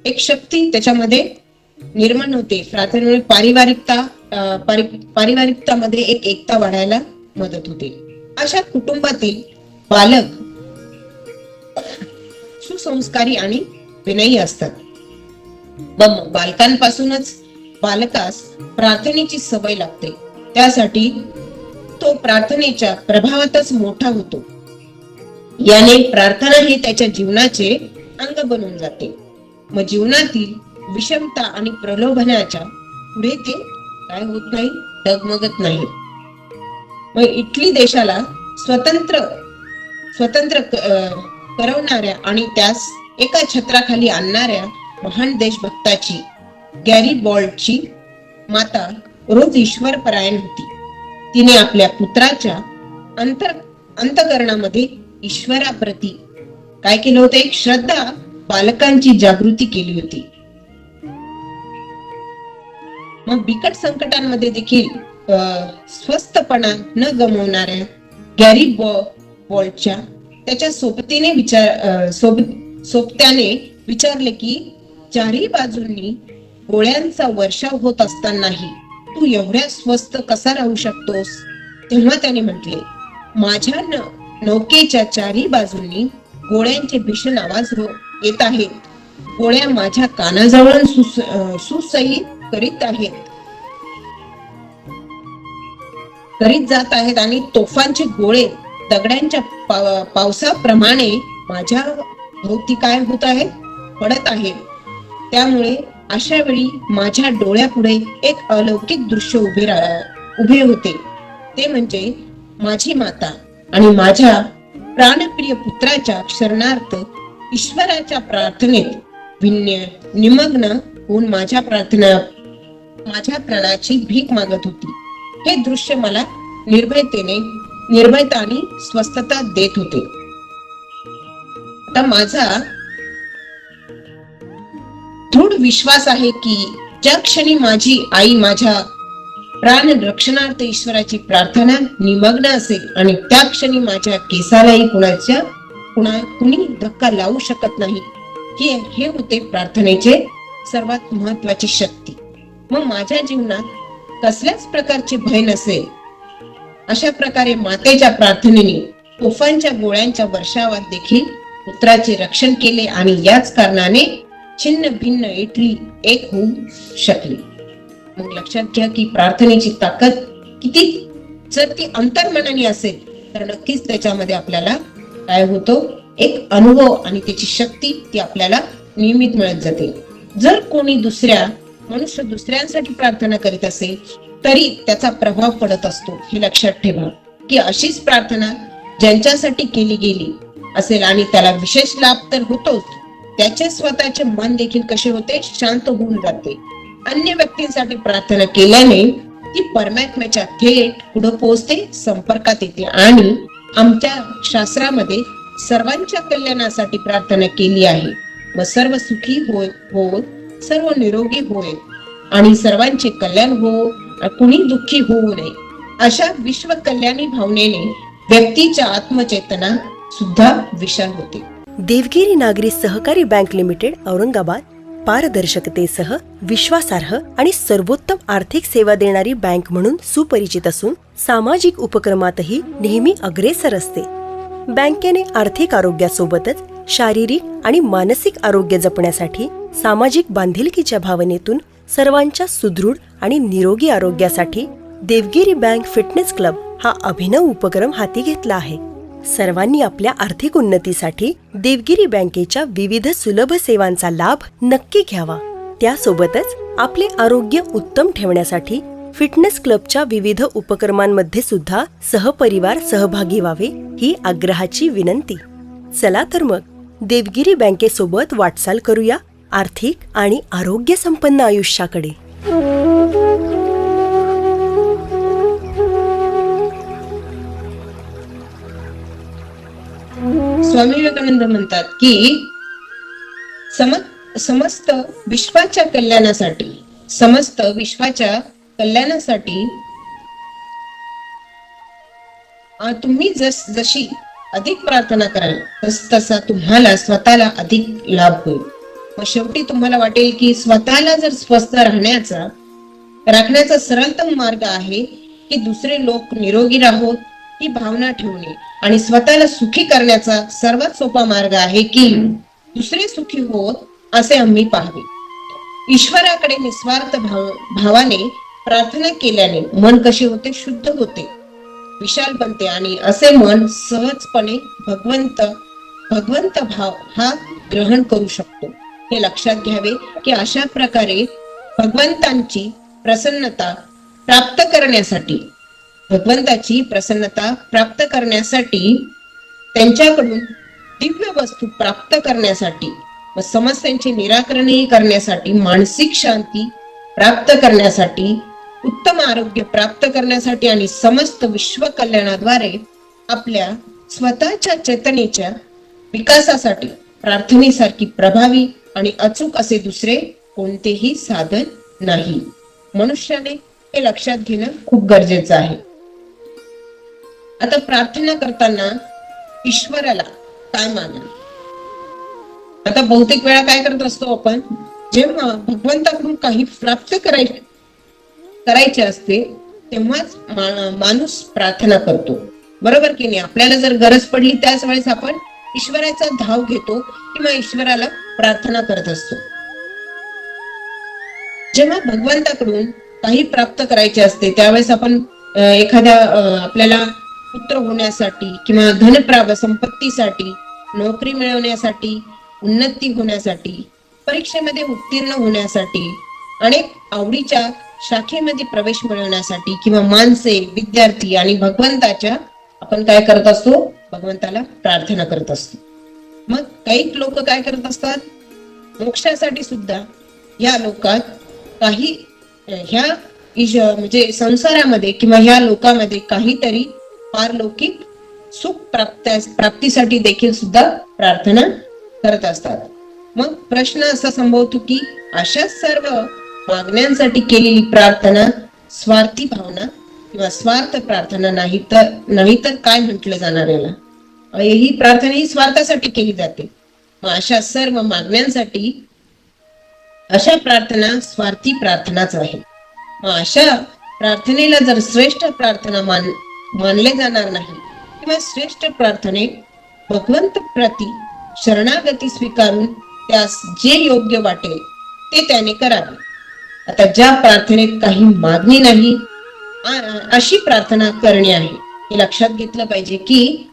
एक शक्ती त्याच्यामध्ये निर्माण होते. प्रार्थनेमुळे पारिवारिकतामध्ये एक एकता वाढायला मदत होते. अशा कुटुंबातील बालक सुसंस्कारी आणि विनयी असतात. बालकांपासूनच बालकास प्रार्थनेची सवय लागते. त्यासाठी तो प्रार्थनेच्या प्रभावातच मोठा होतो. याने प्रार्थना हे त्याच्या जीवनाचे अंग बनून जाते. मग जीवनातील विषमता आणि प्रलोभनाच्या पुढे ते काय होत नाही? डगमगत नाही. मग इटली देशाला स्वतंत्र करवणाऱ्या आणि त्यास एका छत्राखाली आणणाऱ्या महान देशभक्ताची गॅरिबॉल्डची माता रोज ईश्वरपरायण होती. तिने आपल्या पुत्राच्या अंतःकरणामध्ये ईश्वराप्रती काय केलं होतं? एक श्रद्धा, बालकांची जागृती केली होती. मग बिकट संकटांमध्ये देखील स्वस्थपणा न गमावणाऱ्या गॅरिबॉल्डच्या त्याच्या सोबत्याने विचारले की चारही बाजूंनी गोळ्यांचा वर्षाव होत असतानाही तू एवढ्या स्वस्थ कसा राहू शकतोस? तेव्हा त्याने म्हटले, माझ्या नौकेच्या चारही बाजूंनी गोळ्यांचे भीषण आवाज येत आहेत. गोळ्या माझ्या कानाजवळ सुसह्य करीत जात आहेत आणि तोफांचे गोळे दगडांच्या पावसाप्रमाणे माझ्या भोवती काय होत आहेत? पडत आहेत. त्यामुळे अशा वेळी माझ्या डोळ्यापुढे एक अलौकिक दृश्य उभे होते. ते म्हणजे माझी माता आणि माझ्या प्राणप्रिय पुत्राच्या शरणार्थ ईश्वराच्या प्रार्थनेत निमग्न होऊन माझ्या प्राणाची भीक मागत होती. हे दृश्य मला निर्भयता आणि स्वस्थता देत होते. आता माझा दृढ विश्वास आहे की ज्या क्षणी माझी आई माझ्या प्राण रक्षणार्थ ईश्वराची प्रार्थना निमग्न असेल आणि त्या क्षणी माझ्या केसालाही कुणी धक्का लावू शकत नाही. हे होते प्रार्थनेचे सर्वात महत्वाची शक्ती. मग माझ्या जीवनात कसल्याच प्रकारचे भय नसेल. अशा प्रकारे मातेच्या प्रार्थनेने तोफांच्या गोळ्यांच्या वर्षावात देखील पुत्राचे रक्षण केले आणि याच कारणाने छिन्न भिन्न इटली एक होऊ शकली. मग लक्षात घ्या की प्रार्थनेची ताकद किती, जर ती अंतर्मनाने असेल तर नक्कीच त्याच्यामध्ये आपल्याला काय होतो? एक अनुभव आणि त्याची शक्ती ती आपल्याला नियमित मिळत जाते. जर कोणी मनुष्य दुसऱ्यांसाठी प्रार्थना करीत असेल तरी त्याचा प्रभाव पडत असतो. हे लक्षात ठेवा की अशीच प्रार्थना ज्यांच्यासाठी केली गेली असेल आणि त्याला विशेष लाभ तर होतोच, त्याचे स्वतःचे मन देखील कसे होते? शांत होऊन जाते. अन्य व्यक्तींसाठी प्रार्थना केल्याने ती परमात्म्याच्या थेट पुढे पोहोचते, संपर्कात येते. आणि आमच्या शास्त्रामध्ये सर्वांच्या कल्याणासाठी प्रार्थना केली आहे. व सर्व सुखी होय, सर्व निरोगी होय आणि सर्वांचे कल्याण हो, कुणी दुःखी होऊ नये. अशा विश्व कल्याणी भावनेने व्यक्तीच्या आत्मचेतना सुद्धा विशाल होते. देवगिरी नागरी सहकारी बँक लिमिटेड औरंगाबाद पारदर्शकतेसह विश्वासार्ह आणि सर्वोत्तम आर्थिक सेवा देणारी बँक म्हणून सुपरिचित असून सामाजिक उपक्रमातही नेहमी अग्रेसर असते. बँकेने आर्थिक आरोग्यासोबतच शारीरिक आणि मानसिक आरोग्य जपण्यासाठी सामाजिक बांधिलकीच्या भावनेतून सर्वांच्या सुदृढ आणि निरोगी आरोग्यासाठी देवगिरी बँक फिटनेस क्लब हा अभिनव उपक्रम हाती घेतला आहे. सर्वांनी आपल्या आर्थिक उन्नतीसाठी देवगिरी बँकेच्या विविध सुलभ सेवांचा लाभ नक्की घ्यावा. त्यासोबतच आपले आरोग्य उत्तम ठेवण्यासाठी फिटनेस क्लबच्या विविध उपक्रमांमध्ये सुद्धा सहपरिवार सहभागी व्हावे ही आग्रहाची विनंती. चला तर मग देवगिरी बँकेसोबत वाटचाल करूया आर्थिक आणि आरोग्य संपन्न आयुष्याकडे. स्वामी विवेकानंद म्हणतात की समस्त विश्वाच्या कल्याणासाठी तुम्ही जशी अधिक प्रार्थना कराल तसा तुम्हाला स्वतःला अधिक लाभ होईल. मग शेवटी तुम्हाला वाटेल की स्वतःला जर स्वस्थ राखण्याचा सरलतम मार्ग आहे की दुसरे लोक निरोगी राहोत ही भावना ठेवणे, आणि स्वतःला सुखी करण्याचा सर्वात सोपा मार्ग आहे की दुसरे सुखी होत असे आम्ही पाहावे. ईश्वराकडे निस्वार्थ भावाने प्रार्थना केल्याने मन कसे होते? शुद्ध होते, विशाल बनते, आणि असे मन सहजपणे भगवंत भाव हा ग्रहण करू शकतो. हे लक्षात घ्यावे की अशा प्रकारे भगवंताची प्रसन्नता प्राप्त करण्यासाठी त्यांच्याकडून दिव्य वस्तू प्राप्त करण्यासाठी व समस्यांचे निराकरणही करण्यासाठी, मानसिक शांती प्राप्त करण्यासाठी, उत्तम आरोग्य प्राप्त करण्यासाठी आणि समस्त विश्व कल्याणाद्वारे आपल्या स्वतःच्या चेतनेच्या विकासासाठी प्रार्थनेसारखी प्रभावी आणि अचूक असे दुसरे कोणतेही साधन नाही. मनुष्याने हे लक्षात घेणं खूप गरजेचं आहे. आता प्रार्थना करताना ईश्वराला काय मागणं? आता बहुतेक वेळा काय करत असतो आपण, जेव्हा भगवंताकडून काही प्राप्त करायचे असते तेव्हाच माणूस प्रार्थना करतो, बरोबर की नाही? आपल्याला जर गरज पडली त्याच वेळेस आपण ईश्वराचा धाव घेतो किंवा ईश्वराला प्रार्थना करत असतो. जेव्हा भगवंताकडून काही प्राप्त करायचे असते त्यावेळेस आपण एखाद्या आपल्याला पुत्र होण्यासाठी किंवा धनप्राप्त संपत्तीसाठी, नोकरी मिळवण्यासाठी, उन्नती होण्यासाठी, परीक्षेमध्ये उत्तीर्ण होण्यासाठी, अनेक आवडीच्या शाखेमध्ये प्रवेश मिळवण्यासाठी किंवा माणसे, विद्यार्थी आणि भगवंताच्या आपण काय करत असतो? भगवंताला प्रार्थना करत असतो. मग काही लोक काय करत असतात? मोक्षासाठी सुद्धा या लोकात काही म्हणजे संसारामध्ये किंवा ह्या लोकांमध्ये काहीतरी पारलौकिक सुख प्राप्तीसाठी देखील सुद्धा प्रार्थना करत असतात. मग प्रश्न असा संभवतो की अशा सर्व मागण्यांसाठी केलेली प्रार्थना स्वार्थी भावना किंवा स्वार्थ प्रार्थना नाही तर काय म्हटलं जाणार याला? ही प्रार्थना ही स्वार्थासाठी केली जाते. मग अशा सर्व मागण्यांसाठी अशा प्रार्थना स्वार्थी प्रार्थनाच आहे. मग अशा प्रार्थनेला जर श्रेष्ठ प्रार्थना मानले जाणार नाही किंवा श्रेष्ठ प्रार्थनेत भगवंत प्रती शरणागती स्वीकारून त्यास जे योग्य वाटेल ते त्याने करावे. आता ज्या प्रार्थनेत काही मागणी नाही अशी प्रार्थना करणे आहे. हे लक्षात घेतलं पाहिजे की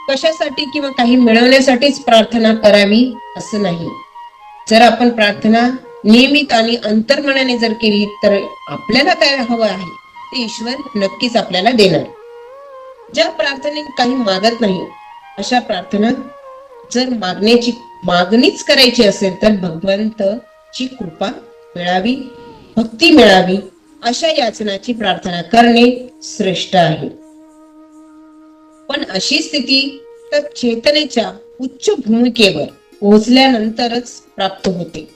कशासाठी किंवा काही मिळवण्यासाठीच प्रार्थना करावी असं नाही. जर आपण प्रार्थना नियमित आणि अंतर्मनाने जर केली तर आपल्याला काय हवं आहे ते ईश्वर नक्कीच आपल्याला देणार. ज्या प्रार्थनेत काही मागत नाही अशा प्रार्थना जर मागणीच करायची असेल तर भगवंताची कृपा मिळावी, भक्ती मिळावी अशा याचनाची प्रार्थना करणे श्रेष्ठ आहे. पण अशी स्थिती तर चेतनेच्या उच्च भूमिकेवर पोहोचल्यानंतरच प्राप्त होते.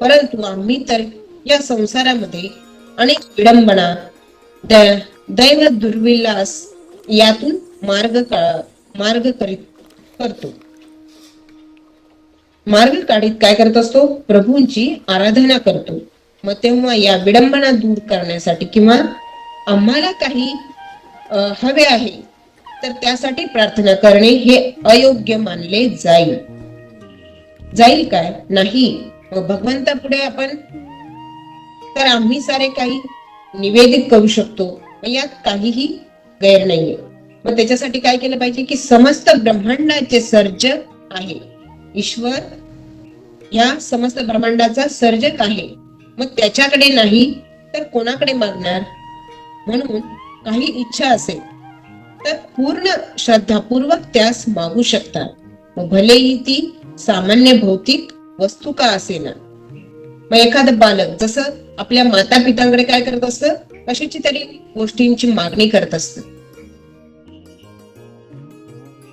परंतु आम्ही तर या संसारामध्ये अनेक विडंबना, दैव दुर्विलास यातून मार्ग काढीत काय करत असतो? प्रभूंची आराधना करतो. मग तेव्हा या विडंबना दूर करण्यासाठी किंवा आम्हाला काही हवे आहे तर त्यासाठी प्रार्थना करणे हे अयोग्य मानले जाईल काय? नाही. मग भगवंतापुढे आपण तर आम्ही सारे काही निवेदित करू शकतो, यात काहीही गैर नाहीये. मग त्याच्यासाठी काय केलं पाहिजे की समस्त ब्रह्मांडाचे सर्जक आहे ईश्वर, या समस्त ब्रह्मांडाचा सर्जक आहे. मग त्याच्याकडे नाही तर कोणाकडे मागणार? म्हणून काही इच्छा असेल तर पूर्ण श्रद्धापूर्वक त्यास मागू शकतात, मग भलेही ती सामान्य भौतिक वस्तू का असेना. मग एखादं बालक जसं आपल्या माता पितांकडे काय करत असतं, कशाची तरी गोष्टींची मागणी करत असत.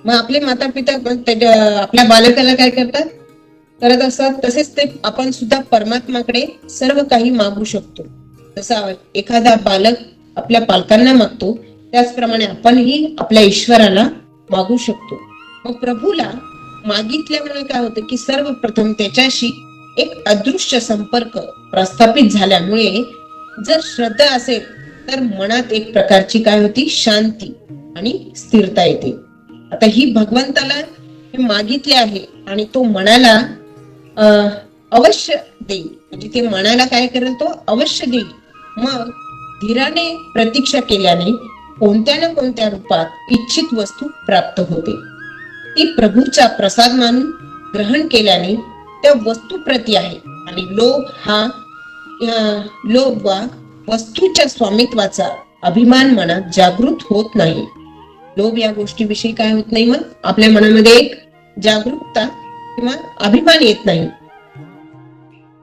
मग आपले माता पिता आपल्या बालकाला काय करत असतात, तसेच ते आपण सुद्धा परमात्माकडे सर्व काही मागू शकतो. जसा एखादा बालक आपल्या पालकांना मागतो त्याचप्रमाणे आपणही आपल्या ईश्वराला मागू शकतो. मग प्रभूला मागितल्यामुळे काय होतं की सर्वप्रथम त्याच्याशी एक अदृश्य संपर्क प्रस्थापित झाल्यामुळे जर श्रद्धा असेल तर मनात एक प्रकारची काय होती, शांती आणि स्थिरता येते. आता ही भगवंताला हे मागितले आहे आणि तो मनाला अवश्य देईल, म्हणजे ते मनाला काय करेल, तो अवश्य देईल. मग धीराने प्रतीक्षा केल्याने कोणत्या ना कोणत्या रूपात इच्छित वस्तू प्राप्त होते. ती प्रभूचा प्रसाद मानून ग्रहण केल्याने त्या वस्तू प्रती आहे आणि लोभ वा वस्तूच्या स्वामित्वाचा अभिमान मनात जागृत होत नाही. लोभ या गोष्टीविषयी काय होत नाही, मग आपल्या मनामध्ये एक जागरूकता किंवा अभिमान येत नाही.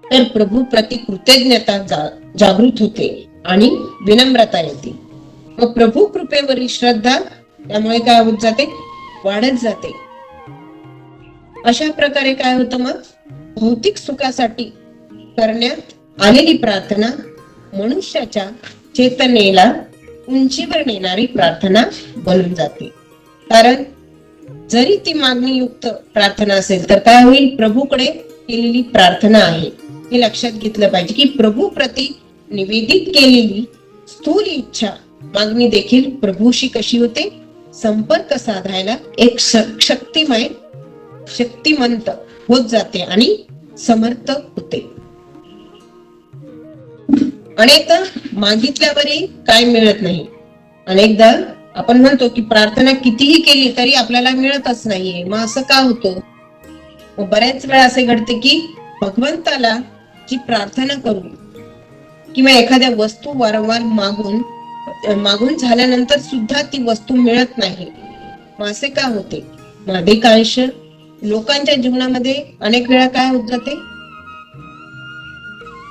तर प्रभू प्रति कृतज्ञता जागृत होते आणि विनम्रता येते. मग प्रभू कृपेवरील श्रद्धा त्यामुळे काय होत जाते, वाढत जाते. अशा प्रकारे काय होतं, मग भौतिक सुखासाठी करण्यात आलेली प्रार्थना मनुष्याच्या चेतनेला उंचीवर नेणारी प्रार्थना बनून जाते. कारण जरी ती मागणी युक्त प्रार्थना असेल तर काय होईल, प्रभूकडे केलेली प्रार्थना आहे हे लक्षात घेतलं पाहिजे की प्रभू प्रती निवेदित केलेली स्थूल इच्छा मागणी देखील प्रभूशी कशी होते, संपर्क साधायला एक शक्तिमंत होत जाते आणि समर्थ होते. अनेकदा मागितल्यावरही काय मिळत नाही. अनेकदा आपण म्हणतो की प्रार्थना कितीही केली तरी आपल्याला मिळतच नाहीये, मग असं का होतं? मग बऱ्याच वेळा असे घडते की भगवंताला जी प्रार्थना करून किंवा एखाद्या वस्तू वारंवार मागून झाल्यानंतर सुद्धा ती वस्तू मिळत नाही. मग असे का होते? अधिकांश लोकांच्या जीवनामध्ये अनेक वेळा काय होत जाते,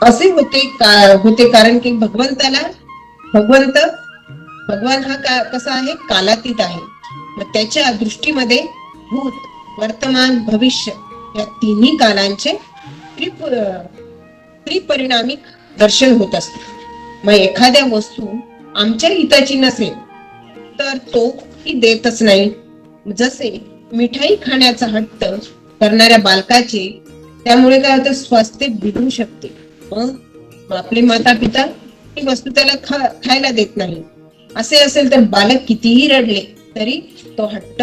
असे होते कारण की भगवान हा कसा आहे, कालातीत आहे. मग त्याच्या दृष्टीमध्ये भूत, वर्तमान, भविष्य या तिन्ही कालांचे त्रिपरिणामिक दर्शन होत असते. मग एखाद्या वस्तू आमच्या हिताची नसेल तर तो ती देतच नाही. जसे मिठाई खाण्याचा हट्ट करणाऱ्या बालकाचे त्यामुळे काय होतं, स्वास्थ्य बिघडू शकते. मग आपले माता पिता ही वस्तू त्याला खायला देत नाही. असे असेल तर बालक कितीही रडले तरी तो हट्ट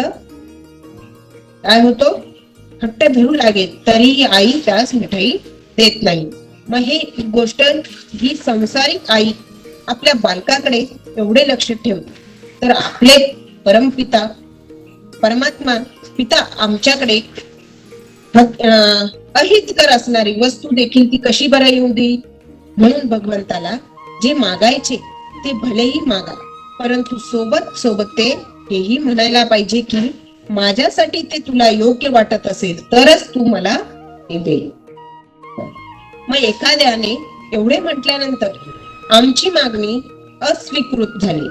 काय होतो, हट्ट धरू लागेल तरी आई त्यास मिठाई देत नाही. मग हे गोष्ट ही संसारिक आई आपल्या बालकाकडे एवढे लक्ष ठेवते तर आपले परमपिता परमात्मा पिता आमच्याकडे अहितकर असणारी वस्तू देखील ती कशी बरं येऊ देईल. म्हणून भगवंताला जे मागायचे ते भलेही मागा, परंतु सोबत ते हेही म्हणायला पाहिजे की माझ्यासाठी ते तुला योग्य वाटत असेल तरच तू मला ते दे. मग एखाद्याने एवढे म्हटल्यानंतर आमची मागणी अस्वीकृत झाली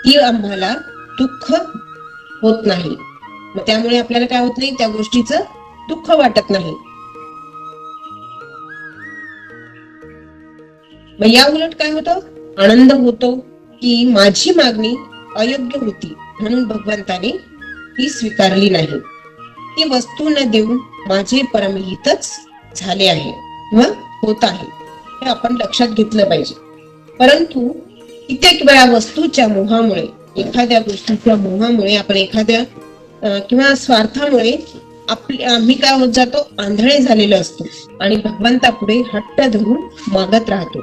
ती आम्हाला दुःख होत नाही. मग त्यामुळे आपल्याला काय होत नाही, त्या गोष्टीचं दुःख वाटत नाही. मग या उलट काय होतं, आनंद होतो की माझी मागणी अयोग्य होती म्हणून भगवंताने ती स्वीकारली नाही. ती वस्तू न देऊन माझे परमहितच झाले आहे किंवा होत आहे हे आपण लक्षात घेतलं पाहिजे. परंतु कित्येक वेळा वस्तूच्या मोहामुळे, एखाद्या गोष्टीच्या मोहामुळे आपण एखाद्या किंवा स्वार्थामुळे आम्ही काय होत जातो, आंधळे झालेलो असतो आणि भगवंतापुढे हट्ट धरून मागत राहतो.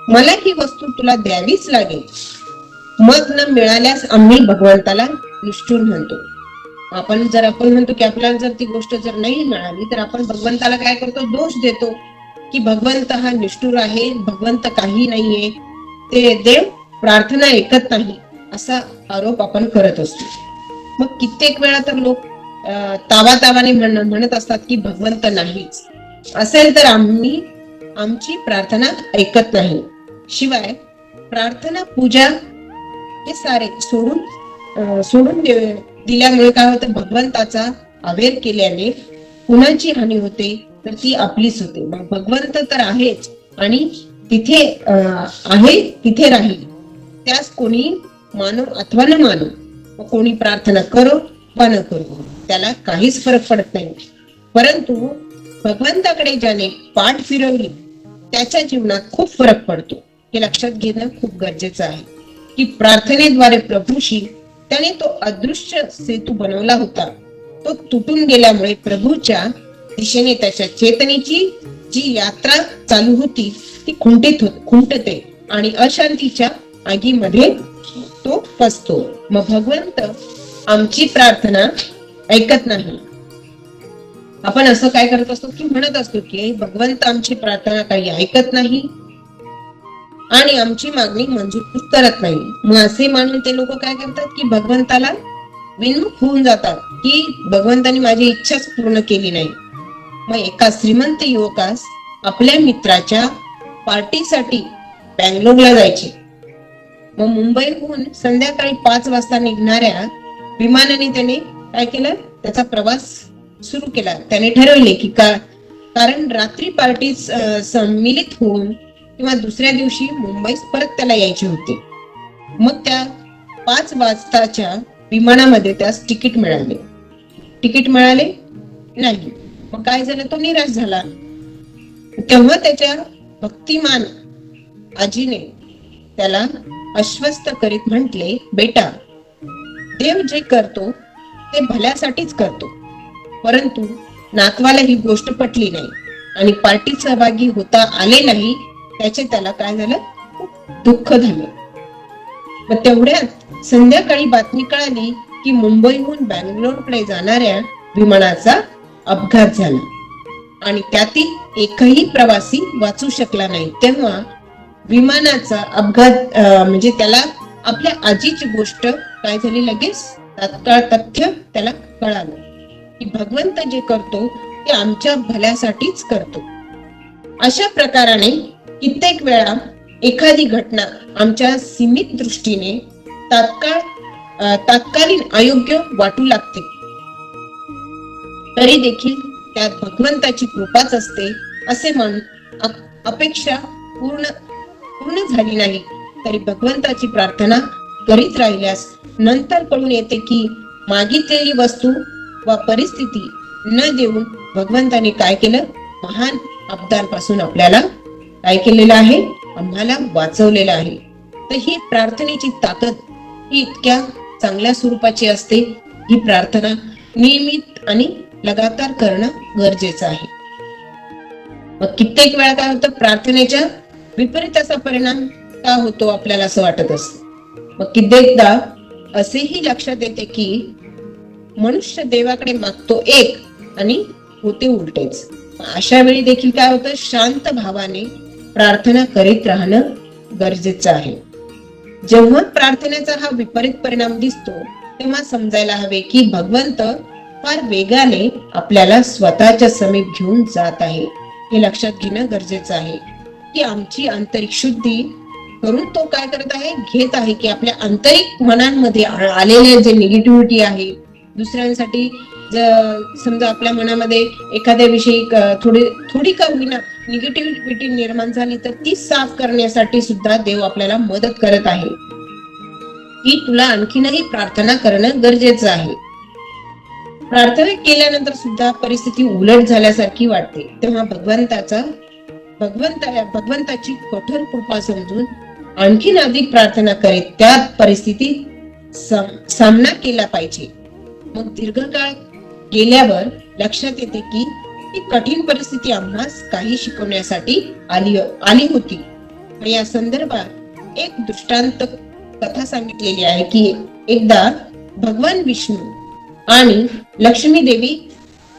मला ही वस्तू तुला द्यावीच लागेल. मग न मिळाल्यास आम्ही भगवंताला निष्ठुर म्हणतो. आपण म्हणतो की आपल्याला जर ती गोष्ट जर नाही मिळाली तर आपण भगवंताला काय करतो, दोष देतो की भगवंत हा निष्ठुर आहे, भगवंत काही नाहीये, ते देव प्रार्थना ऐकत नाही, असा आरोप आपण करत असतो. मग कित्येक वेळा तर लोक तावातावाने म्हणत असतात की भगवंत नाहीच, असेल तर आमची प्रार्थना ऐकत नाही. शिवाय प्रार्थना पूजा हे सारे सोडून दिल्यामुळे काय होतं, भगवंताचा अवेर केल्याने कुणाची हानी होते तर ती आपलीच होते. मग भगवंत तर आहेच आणि तिथे आहे तिथे राहील, त्यास कोणी मानो अथवा न मानो, कोणी प्रार्थना करो वा न करो, त्याला काहीच फरक पडत नाही. परंतु भगवंताकडे ज्याने पाठ फिरवली त्याच्या जीवनात खूप फरक पडतो. हे लक्षात घेणं खूप गरजेचं आहे की प्रार्थनेद्वारे प्रभूशी त्याने तो अदृश्य सेतू बनवला होता, तो तुटून गेल्यामुळे प्रभूच्या दिशेने त्याच्या चेतनेची जी यात्रा चालू होती ती खुंटते आणि अशांतीच्या आगीमध्ये तो फसतो. मग भगवंत आमची प्रार्थना ऐकत नाही. आपण असं काय करत असतो की म्हणत असतो की भगवंत आमची प्रार्थना काही ऐकत नाही आणि आमची मागणी मंजूर करत नाही. मग असे मानून ते लोक काय करतात की भगवंताला विनमुख होऊन जातात की भगवंतानी माझी इच्छाच पूर्ण केली नाही. मग एका श्रीमंत युवकास आपल्या मित्राच्या पार्टीसाठी बँगलोरला जायचे. मग मुंबईहून संध्याकाळी 5 वाजता निघणाऱ्या विमानाने त्याने काय केलं, त्याचा प्रवास सुरू केला. त्याने ठरवले की कारण रात्री पार्टी सम्मिलित होऊन किंवा दुसऱ्या दिवशी मुंबईस परत त्याला यायचे होते. मग त्या 5 वाजताच्या विमानामध्ये त्यास तिकीट मिळाले नाही. मग काय झालं, तो निराश झाला. तेव्हा त्याच्या भक्तिमान आजीने त्याला आश्वस्त करीत म्हटले, बेटा, देव जे करतो ते भल्यासाठीच करतो. परंतु नातवाला ही गोष्ट पटली नाही आणि पार्टीत सहभागी होता आले नाही, त्याचे त्याला काय झालं, दुःख झालं. मग तेवढ्यात संध्याकाळी बातमी कळाली की मुंबईहून बँगलोरकडे जाणाऱ्या विमानाचा अपघात झाला आणि त्यातील एकही प्रवासी वाचू शकला नाही. तेव्हा विमानाचा अपघात म्हणजे त्याला आपल्या आजीची गोष्ट काय झाली, लगेच तात्काळ तथ्य त्याला कळालं की भगवंत जे करतो ते आमच्या भल्यासाठीच करतो. अशा प्रकाराने कित्येक वेळा एखादी घटना आमच्या सीमित दृष्टीने तात्कालीन अयोग्य वाटू लागते, तरी देखील त्यात भगवंताची कृपाच असते असे म्हणून अपेक्षा पूर्ण झाली नाही तरी भगवंताची प्रार्थना करीत राहिल्यास नंतर कळून येते की मागितलेली वस्तू वा परिस्थिती न देऊन भगवंताने काय केलं, महान अपदांपासून आपल्याला काय केलेलं आहे, आम्हाला वाचवलेलं आहे. तर ही प्रार्थनेची ताकद ही इतक्या चांगल्या स्वरूपाची असते. ही प्रार्थना नियमित आणि लगातार करणं गरजेचं आहे. मग कित्येक वेळा काय होतं, प्रार्थनेच्या विपरीत असा परिणाम का होतो आपल्याला असं वाटत असतं. मग कित्येकदा असेही लक्षात येते की मनुष्य देवाकडे मागतो एक आणि होते उलटेच. अशा वेळी देखील काय होतं, शांत भावाने प्रार्थना करीत राहणं गरजेचं आहे. जेव्हा प्रार्थनेचा हा विपरीत परिणाम दिसतो तेव्हा समजायला हवे की भगवंत फार वेगाने आपल्याला स्वतःच्या समीप घेऊन जात आहे. हे लक्षात घेणं गरजेचं आहे की आमची आंतरिक शुद्धी करून तो काय करत आहे, घेत आहे की आपल्या आंतरिक मनांमध्ये आलेले जे निगेटिव्हिटी आहे, दुसऱ्यांसाठी समजा आपल्या मनामध्ये एखाद्या विषयी थोडी का होईना निगेटिव्हिटी निर्माण झाली तर ती साफ करण्यासाठी सुद्धा देव आपल्याला मदत करत आहे की तुला आणखीनही प्रार्थना करणं गरजेचं आहे. प्रार्थना केल्यानंतर सुद्धा परिस्थिती उलट झाल्यासारखी वाटते तेव्हा भगवंताची कठोर कृपा समजून आणखीन अधिक प्रार्थना करीत त्या परिस्थितीत सामना केला पाहिजे. मग दीर्घकाळ गेल्यावर लक्षात येते की ही कठीण परिस्थिती आम्हास काही शिकवण्यासाठी आली होती. या संदर्भात एक दृष्टांत कथा सांगितलेली आहे की एकदा भगवान विष्णू आणि लक्ष्मी देवी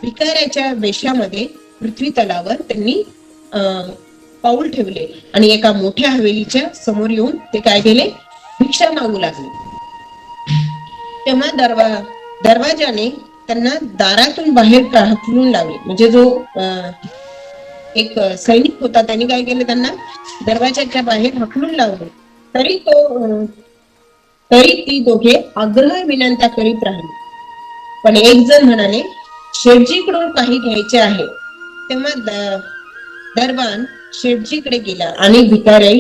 भिकाऱ्याच्या वेशामध्ये पृथ्वी तलावर त्यांनी पाऊल ठेवले आणि एका मोठ्या हवेलीच्या समोर येऊन ते काय केले, भिक्षा मागू लागले. तेव्हा दरवाजाने त्यांना दारातून बाहेर हाकलून लावले. म्हणजे जो एक सैनिक होता त्यांनी काय केलं, त्यांना दरवाजाच्या बाहेर हाकलून लावले. तरी ती दोघे आग्रह विनंत्या करीत राहिले. पण एक जण म्हणाले, शेठजीकडून काही घ्यायचे आहे. तेव्हा दरबान शेठजीकडे गेला आणि भिकारी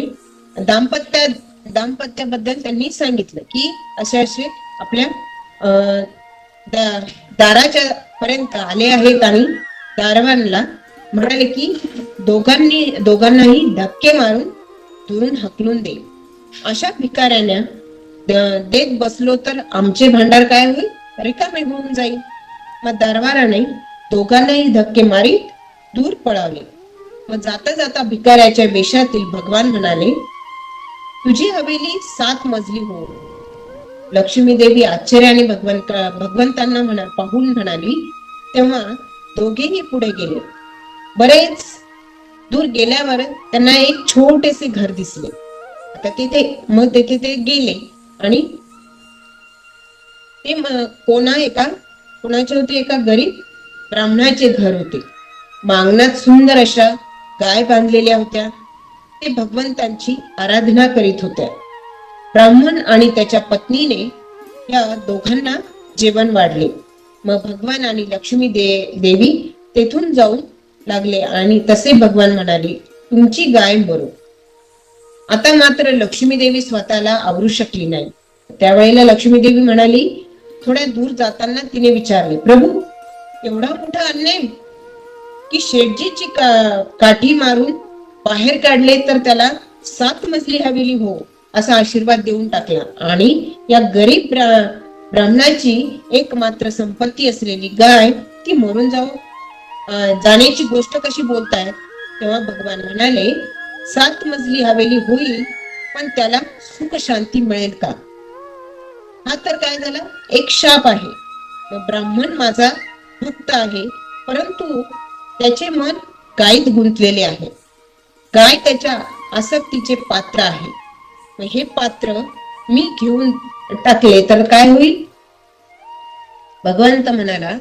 दाम्पत्याबद्दल त्यांनी सांगितलं की असे असे आपल्या दाराच्या पर्यंत आले आहेत आणि दारवानला म्हणाले की दोघांनाही धक्के मारून दुरून हकलून दे. अशा भिकाऱ्याने देत बसलो तर आमचे भांडार काय होईल, रिकामे होऊन जाईल. मग दरबाराने दोघांनाही धक्के मारीत दूर पळावले. मग जाता जाता भिकाऱ्याच्या वेशातील भगवान म्हणाले, तुझी हवेली 7 मजली हो. लक्ष्मी देवी आश्चर्याने भगवंतांना पाहून म्हणाली. तेव्हा दोघेही पुढे गेले. बरेच दूर गेल्यावर त्यांना एक छोटेसे घर दिसले. आता तिथे ते गेले आणि ते कोणाचे होते, एका गरीब ब्राह्मणाचे घर होते. मागण्यात सुंदर अशा गाय बांधलेल्या होत्या. ते भगवंतांची आराधना करीत होत्या. ब्राह्मण आणि त्याच्या पत्नीने या दोघांना जेवण वाढले. मग भगवान आणि लक्ष्मी देवी तेथून जाऊन लागले आणि तसे भगवान म्हणाले, तुमची गाय मरो. आता मात्र लक्ष्मी देवी स्वतःला आवरू शकली नाही. त्यावेळेला लक्ष्मी देवी म्हणाली, थोड्या दूर जाताना तिने विचारले, प्रभू एवढा मोठा अन्याय की शेठजीची काठी मारून बाहेर काढले तर त्याला 7 मजली हवेली हो असा आशीर्वाद देऊन टाकला आणि या गरीब ब्राह्मणाची एकमात्र संपत्ती असलेली गाय ती मरून जाण्याची गोष्ट कशी बोलतायत. तेव्हा भगवान म्हणाले, 7 मजली हवेली होईल पण त्याला सुख शांती मिळेल का. हा तर काय झाला, एक शाप आहे. मग ब्राह्मण माझा भक्त आहे परंतु त्याचे मन गायीत गुंतलेले आहे. गाय त्याच्या आसक्तीचे पात्र आहे. हे पात्र मी घेऊन टाकले तर काय होईल. भगवंत म्हणाला,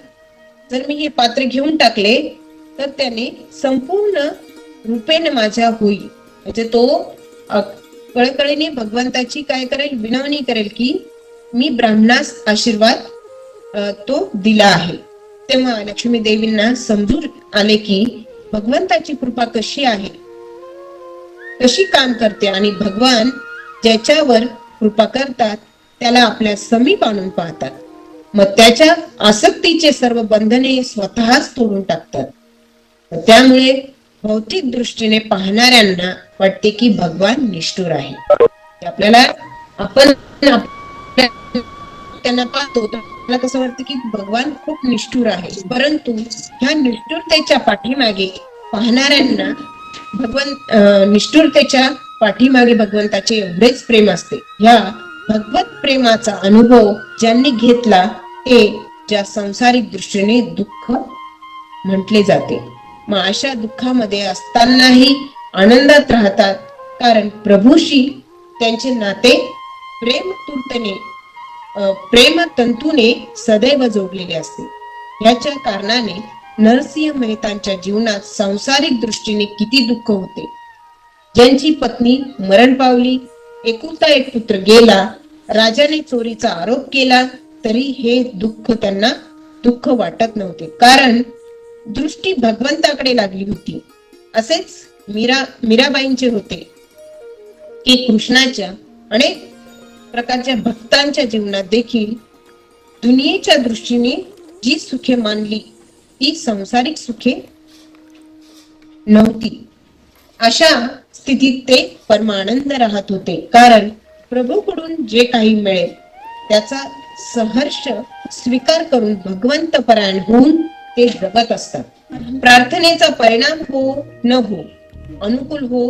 जर मी हे पात्र घेऊन टाकले तर त्याने संपूर्ण रूपेने माझ्या होईल. म्हणजे तो कळकळीने भगवंताची काय करेल, विनवणी करेल की मी ब्राह्मणास आशीर्वाद तो दिला आहे. तेव्हा लक्ष्मी देवींना समजून आले की भगवंताची कृपा कशी आहे, कशी काम करते आणि भगवान ज्याच्यावर कृपा करतात त्याला आपल्या समीप आणून पाहतात. मग त्याच्या आसक्तीचे सर्व बंधने स्वतःच तोडून टाकतात. त्यामुळे भौतिक दृष्टीने पाहणाऱ्यांना वाटते की भगवान निष्ठुर आहे. आपल्याला आपण त्यांना पाहतो तर आपल्याला कसं वाटतं की भगवान खूप निष्ठुर आहे. परंतु ह्या निष्ठुरतेच्या पाठीमागे पाहणाऱ्यांना निष्ठुरतेच्या पाठीमागे भगवंताचे एवढेच प्रेम असते. ह्या भगवत प्रेमाचा अनुभव ज्यांनी घेतला ते ज्या सांसारिक दृष्टीने दुःख म्हटले जाते. मग अशा दुःखामध्ये असतानाही आनंदात राहतात कारण प्रभूशी त्यांचे नाते प्रेम तंतूने सदैव जोडलेले असते. याच्या कारणाने नरसिंह मेहतांच्या जीवनात सांसारिक दृष्टीने किती दुःख होते. ज्यांची पत्नी मरण पावली, एकुलता एक पुत्र गेला, राजाने चोरीचा आरोप केला तरी हे दुःख त्यांना दुःख वाटत नव्हते कारण दृष्टी भगवंताकडे लागली होती. असेच मीराबाईंचे होते की कृष्णाच्या अनेक प्रकारच्या भक्तांच्या जीवनात देखील दुनियेच्या दृष्टीने जी सुखे मानली ती सांसारिक सुखे नव्हती. अशा स्थितीत ते परमानंद राहत होते कारण प्रभूकडून जे काही मिळेल त्याचा सहर्ष स्वीकार करून भगवंत परायण होऊन ते जगत असतात. प्रार्थनेचा परिणाम हो न हो, अनुकूल हो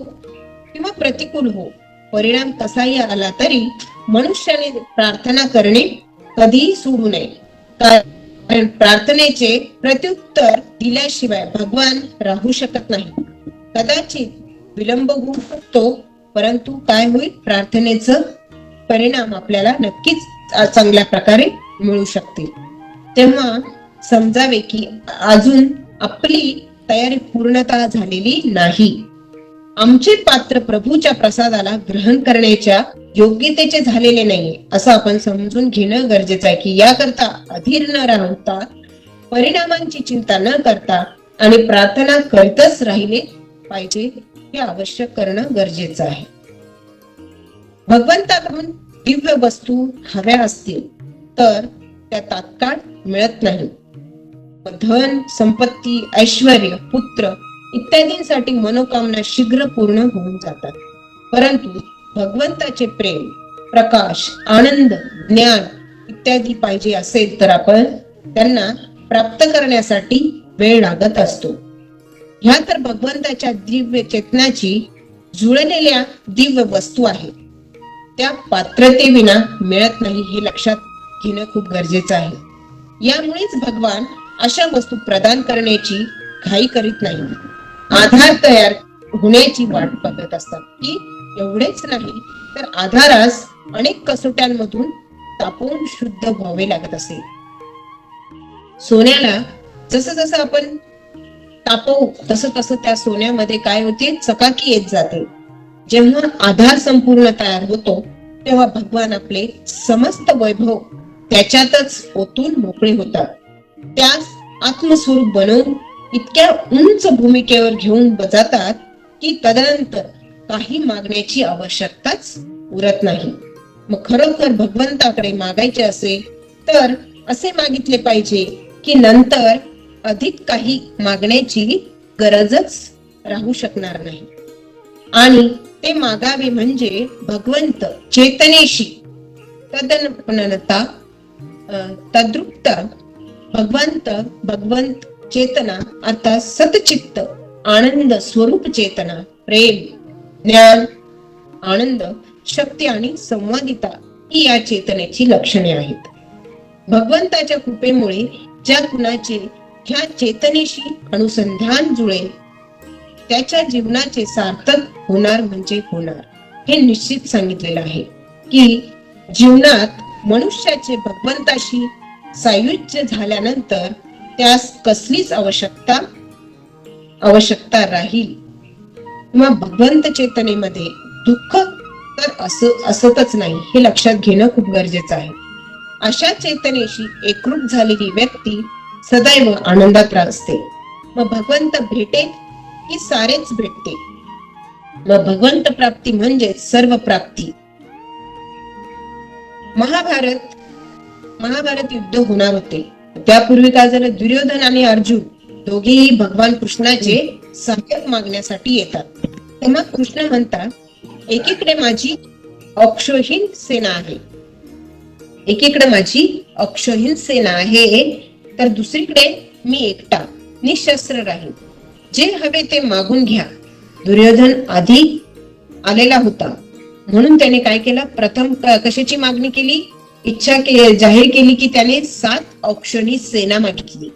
किंवा प्रतिकूल हो, परिणाम कसाही आला तरी मनुष्याने प्रार्थना करणे कधीही सोडू नये, कारण प्रार्थनेचे प्रत्युत्तर दिल्याशिवाय भगवान राहू शकत नाही. कदाचित विलंब होऊ शकतो, परंतु काय होईल, प्रार्थनेचं परिणाम आपल्याला नक्कीच चांगल्या प्रकारे मिळू शकतील. तेव्हा समजावे की अजून आपली तयारी पूर्णतः झालेली नाही. आमचे पात्र प्रभूच्या प्रसादाला ग्रहण करण्याच्या योग्यतेचे झालेले नाहीये असं आपण समजून घेणं गरजेचं आहे. की याकरता अधीर न राहता, परिणामांची चिंता न करता आणि प्रार्थना करतच राहिले पाहिजे, हे आवश्यक करणं गरजेचं आहे. भगवंताकडून दिव्य वस्तू हव्या असतील तर त्या तात्काळ मिळत नाही. धन, संपत्ती, ऐश्वर्य, पुत्र इत्यादींसाठी मनोकामना शीघ्र पूर्ण होऊन जातात. परंतु भगवंताचे प्रेम, प्रकाश, आनंद, ज्ञान इत्यादी पाहिजे असेल तर आपण त्यांना प्राप्त करण्यासाठी वेळ लागत असतो. ह्या तर भगवंताच्या दिव्य चेतनाची जुळलेल्या दिव्य वस्तू आहेत. त्या पात्रतेविना मिळत नाही, हे लक्षात घेणं खूप गरजेचं आहे. यामुळेच भगवान अशा वस्तू प्रदान करण्याची घाई करीत नाही, आधार तयार होण्याची वाट बघत असतात. की एवढेच नाही तर आधारास अनेक कसोट्यांमधून तापवून शुद्ध व्हावे लागत असेल. सोन्याला जसं जसं आपण तापवू तसं तसं त्या सोन्यामध्ये काय होते, चकाकी येत जाते. जेव्हा आधार संपूर्ण तयार होतो तेव्हा भगवान आपले समस्त वैभव त्याच्यातच ओतून मोकळे होतात. त्यास आत्मस्वरूप बनवून इतक्या उंच भूमिकेवर घेऊन जातात की तदनंतर काही मागण्याची आवश्यकताच उरत नाही. मग खरोखर भगवंताकडे मागायचे असेल तर असे मागितले पाहिजे की नंतर अधिक काही मागण्याची गरजच राहू शकणार नाही. आणि ते मागावे म्हणजे भगवंत चेतनेशी तदनपनता तद्रुप्त भगवंत चेतना अर्थात सतचित्त आनंद स्वरूप चेतना, प्रेम, ज्ञान, आनंद, शक्ती आणि संवादिता ही या चेतनेची लक्षणे आहेत. भगवंताच्या कृपेमुळे ज्या कुणाचे ह्या चेतनेशी अनुसंधान जुळेल त्याच्या जीवनाचे सार्थक होणार म्हणजे होणार, हे निश्चित सांगितलेलं आहे. की जीवनात मनुष्याचे भगवंताशी सायुज्य झाल्यानंतर त्यास कसलीच आवश्यकता राहील किंवा भगवंत चेतनेमध्ये दुःख तर असतच नाही, हे लक्षात घेणं खूप गरजेचं आहे. अशा चेतनेशी एकरूप झालेली व्यक्ती सदैव आनंदात असते. मग भगवंत भेटेल की सारेच भेटते. मग भगवंत प्राप्ती म्हणजे सर्व प्राप्ती. महाभारत युद्ध होणार होते. त्यापूर्वी काय झालं, दुर्योधन आणि अर्जुन दोघेही भगवान कृष्णाचे सहाय्यक मागण्यासाठी येतात. तेव्हा कृष्ण म्हणतात, एकीकडे माझी अक्षोहीन सेना आहे तर दुसरीकडे मी एकटा निशस्त्र राहीन. जे हवे ते मागून घ्या. दुर्योधन आधी आलेला होता म्हणून त्याने काय केलं, प्रथम कशाची मागणी केली, इच्छा जाहीर केली की त्याने 7 अक्षोहिणी सेना मागितली.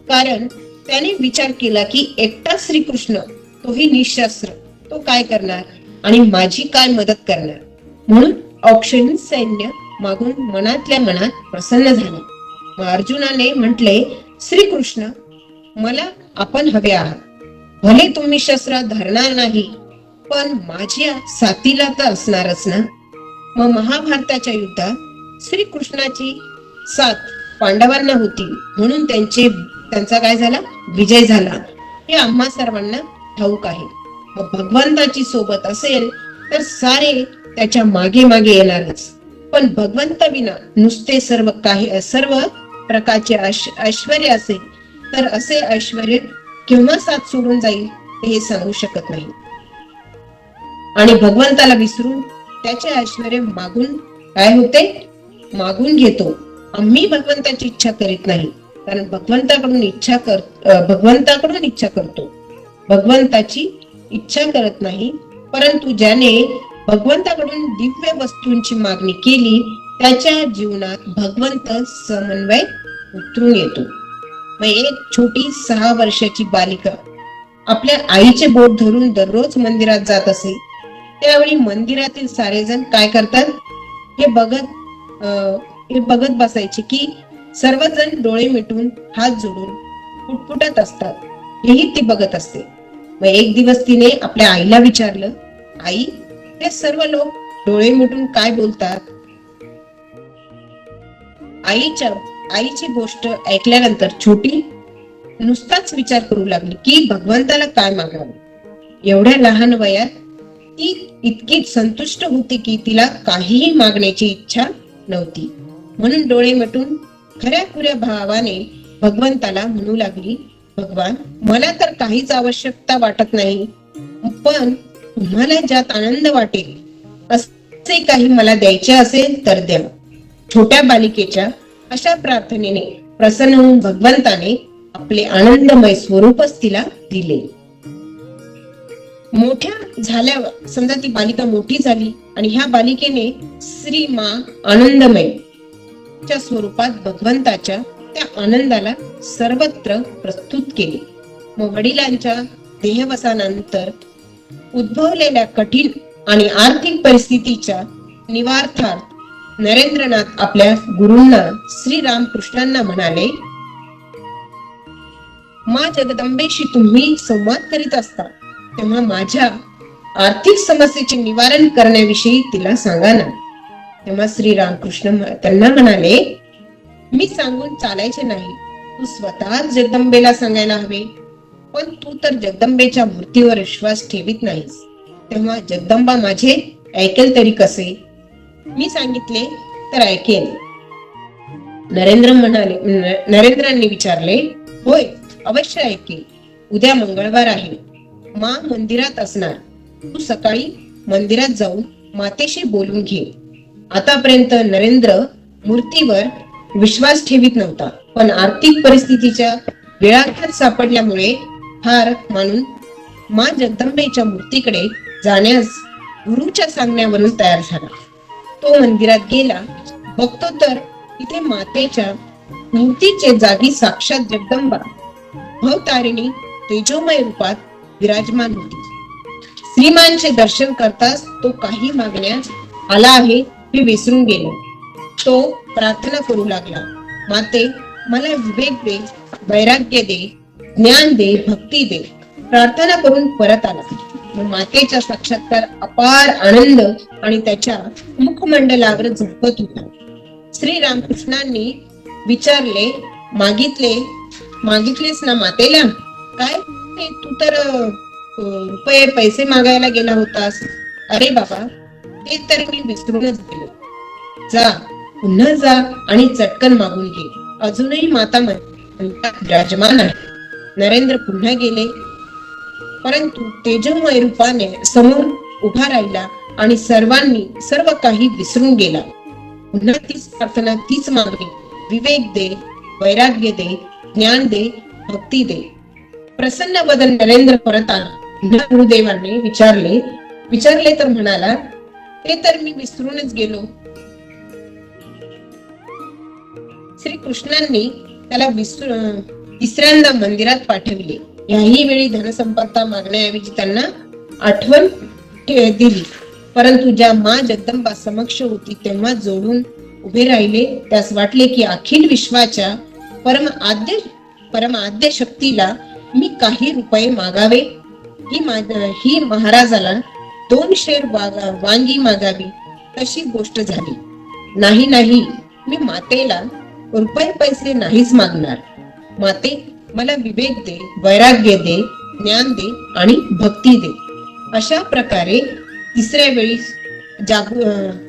कारण त्याने विचार केला की एकटा श्रीकृष्ण, तोही निशस्त्र, तो काय करणार आणि माझी काय मदत करणार. म्हणून अक्षोहिणी सैन्य मागून मनातल्या मनात प्रसन्न झाला. मग अर्जुनाने म्हटले, श्रीकृष्ण मला आपण हवे आहात. भले तुम्ही शस्त्र धरणार नाही पण माझ्या साथीला तर असणारच ना. मग महाभारताच्या युद्धात श्रीकृष्णाची साथ पांडवांना होती म्हणून त्यांचा काय झाला, विजय झाला, हे आम्हा सर्वांना ठाऊक आहे. मग भगवंताची सोबत असेल तर सारे त्याच्या मागे मागे येणारच. पण भगवंताविना नुसते सर्व प्रकारचे ऐश्वर्य असेल तर असे ऐश्वर्य केव्हा साथ सोडून जाईल हे सांगू शकत नाही. आणि भगवंताला विसरून त्याचे ऐश्वर्य मागून काय होते, मागून घेतो. आम्ही भगवंताची इच्छा करीत नाही, कारण भगवंताकडून इच्छा करतो, भगवंताची इच्छा करत नाही. परंतु ज्याने भगवंताकडून दिव्य वस्तूंची मागणी केली त्याच्या जीवनात भगवंत समन्वय उतरून येतो. मग एक छोटी 6 वर्षाची बालिका आपल्या आईचे बोट धरून दररोज मंदिरात जात असे. त्यावेळी मंदिरातील सारेजण काय करतात हे बघत बसायचे की सर्वजण डोळे मिटून हात जोडून पुटपुटत असतात. हेही ती बघत असते. मग एक दिवस तिने आपल्या आईला विचारलं, आई, ते सर्व लोक डोळे मिटून काय बोलतात? आईची गोष्ट ऐकल्यानंतर छोटी नुसताच विचार करू लागली की भगवंताला काय मागावे. एवढ्या लहान वयात ती इतकी संतुष्ट होती की तिला काहीही मागण्याची इच्छा नव्हती. म्हणून डोळे मिटून खऱ्या भावाने भगवंताला म्हणू लागली, भगवान, मला तर काहीच आवश्यकता वाटत नाही, पण तुम्हाला ज्यात आनंद वाटेल असे काही मला द्यायचे असेल तर द्या. छोट्या बालिकेच्या अशा प्रार्थनेने प्रसन्न होऊन भगवंताने आपले आनंदमय स्वरूपच तिला दिले. मोठ्या झाल्यावर समजा ती बालिका मोठी झाली आणि ह्या बालिकेने श्री मा आनंदमय च्या स्वरूपात भगवंताच्या त्या आनंदाला सर्वत्र प्रस्तुत केले. मग वडिलांच्या देहवसानानंतर उद्भवलेल्या कठीण आणि आर्थिक परिस्थितीच्या निवारणार्थ नरेंद्रनाथ आपल्या गुरूंना श्री रामकृष्णांना म्हणाले, मा जगदंबेशी तुम्ही संवाद करीत असता तेव्हा माझ्या आर्थिक समस्येचे निवारण करण्याविषयी तिला सांगा ना. तेव्हा श्री रामकृष्ण त्यांना म्हणाले, मी सांगून चालायचे नाही, तू स्वतः जगदंबेला सांगायला हवे. पण तू तर जगदंबेच्या मूर्तीवर विश्वास ठेवीत नाहीस, तेव्हा जगदंबा माझे ऐकेल तरी कसे? मी सांगितले तर ऐकेल. नरेंद्रांनी विचारले, होय, अवश्य ऐकेल. उद्या मंगळवार आहे, मा मंदिरात असणार. तू सकाळी मंदिरात जाऊन मातेशी बोलून घे. आतापर्यंत नरेंद्र मूर्तीवर विश्वास ठेवीत नव्हता, पण आर्थिक परिस्थितीच्या वेळात सापडल्यामुळे हार मानून मा जगदंबेच्या मूर्तीकडे जाण्यास गुरुच्या सांगण्यावरून तयार झाला. तो मंदिरात गेला. बघतो तर तिथे मातेच्या मूर्तीचे जागी साक्षात जगदंबा भवतारिणी तेजोमय रूपात विराजमान होती. श्रीमानचे दर्शन करताच तो काही मागण्यास आला आहे हे विसरून गेला. तो प्रार्थना करू लागला, माते, मला विवेक दे, वैराग्य दे, ज्ञान दे, भक्ती दे. प्रार्थना करून परत आला. मातेचा साक्षात्कार अपार आनंद आणि त्याच्या मुखमंडलावर झळकत होता. श्री रामकृष्णांनी विचारले, मागितलेस ना मातेला? काय तू तर पैसे मागायला गेला होतास. अरे बाबा, ते तर मी विसरूनच गेलो. जा, पुन्हा जा आणि चटकन मागून घे. अजूनही माता विराजमान आहे. नरेंद्र पुन्हा गेले, परंतु तेजोमय रूपाने समोर उभा राहिला आणि सर्व काही विसरून गेला. पुन्हा तीच प्रार्थना, तीच मागणी, विवेक दे, वैराग्य दे, ज्ञान दे, भक्ती दे. प्रसन्न बदन नरेंद्र परत आला. पुन्हा गुरुदेवांनी विचारले तर म्हणाला, ते तर मी विसरूनच गेलो. श्री कृष्णांनी त्याला तिसऱ्यांदा मंदिरात पाठविले. याही वेळी धनसंपदा मागण्याऐवजी त्यांना आठवण दिली, परंतु ज्या मा जगदंबा समक्ष होती तेव्हा जोडून उभे राहिले. त्यास वाटले की अखिल विश्वाच्या परम आद्य शक्तीला मी काही रुपये मागावे. ही महाराजाला 2 शेर वांगी मागावी तशी गोष्ट झाली. नाही, मी मातेला रुपये पैसे नाहीच मागणार. माते, मला विवेक दे, वैराग्य दे, ज्ञान दे आणि भक्ती दे. अशा प्रकारे तिसऱ्या वेळी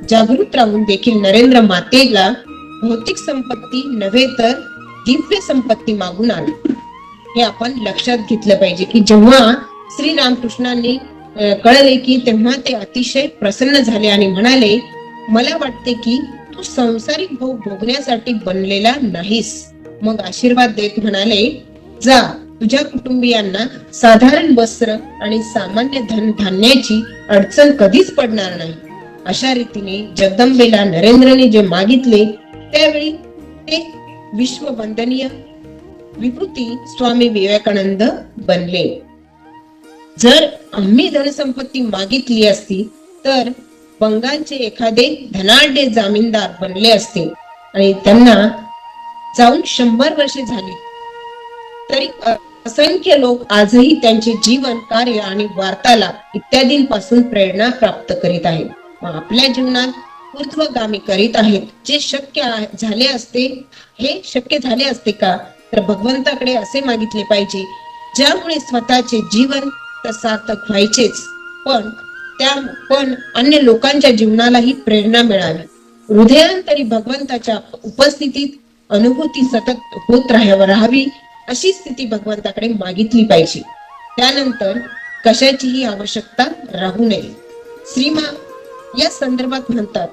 जागृत राहून देखील नरेंद्र मातेला भौतिक संपत्ती नव्हे तर दिव्य संपत्ती मागून आला. हे आपण लक्षात घेतलं पाहिजे की जेव्हा श्री रामकृष्णांनी कळले की तेव्हा ते अतिशय प्रसन्न झाले आणि म्हणाले, मला वाटते की तू संसारिक भोग भोगण्यासाठी बनलेला नाहीस. मग आशीर्वाद देत म्हणाले, जा, तुझ्या कुटुंबियांना साधारण वस्त्र आणि सामान्य धान्याची अडचण कधीच पडणार नाही. अशा रीतीने जगदंबेला नरेंद्रने जे मागितले त्यावेळी ते विश्ववंदनीय विभूती स्वामी विवेकानंद बनले. जर आम्ही धनसंपत्ती मागितली असती तर बंगालचे एखादे धनाढ्य जामीनदार बनले असते आणि त्यांना जाऊन 100 वर्षे झाली तरी असंख्य लोक आजही त्यांचे जीवन, कार्य आणि वार्तालाप इत्यादींपासून प्रेरणा प्राप्त करीत आहेत. आपल्या जीवनात ऊर्ध्वगामी करीत आहेत. जे शक्य झाले असते का? तर भगवंताकडे असे मागितले पाहिजे ज्यामुळे स्वतःचे जीवन तर सार्थक व्हायचेच, पण अन्य लोकांच्या जीवनालाही प्रेरणा मिळावी. हृदयांतरी भगवंताच्या उपस्थितीत अनुभूती सतत होत राहावी अशी स्थिती भगवंताकडे मागितली पाहिजे. त्यानंतर कशाचीही आवश्यकता राहू नये. श्रीमा या संदर्भात म्हणतात,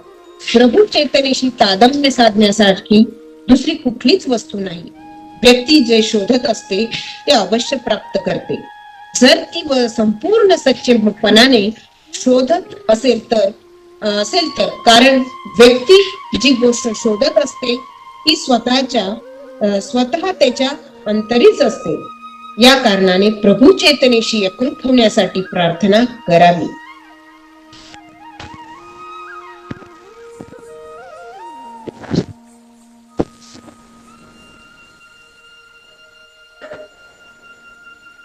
प्रभू चैतन्याशी तादात्म्य साधण्यासारखी दुसरी कुठलीच वस्तू नाही. व्यक्ती जे शोधत असते ते अवश्य प्राप्त करते. जर ती संपूर्ण सच्चेपणाने शोधत असेल तर कारण व्यक्ती जी गोष्ट शोधत असते ती स्वतः त्याच्या अंतरीच असते. या कारणाने प्रभू चैतन्याशी एकरूप होण्यासाठी प्रार्थना करावी.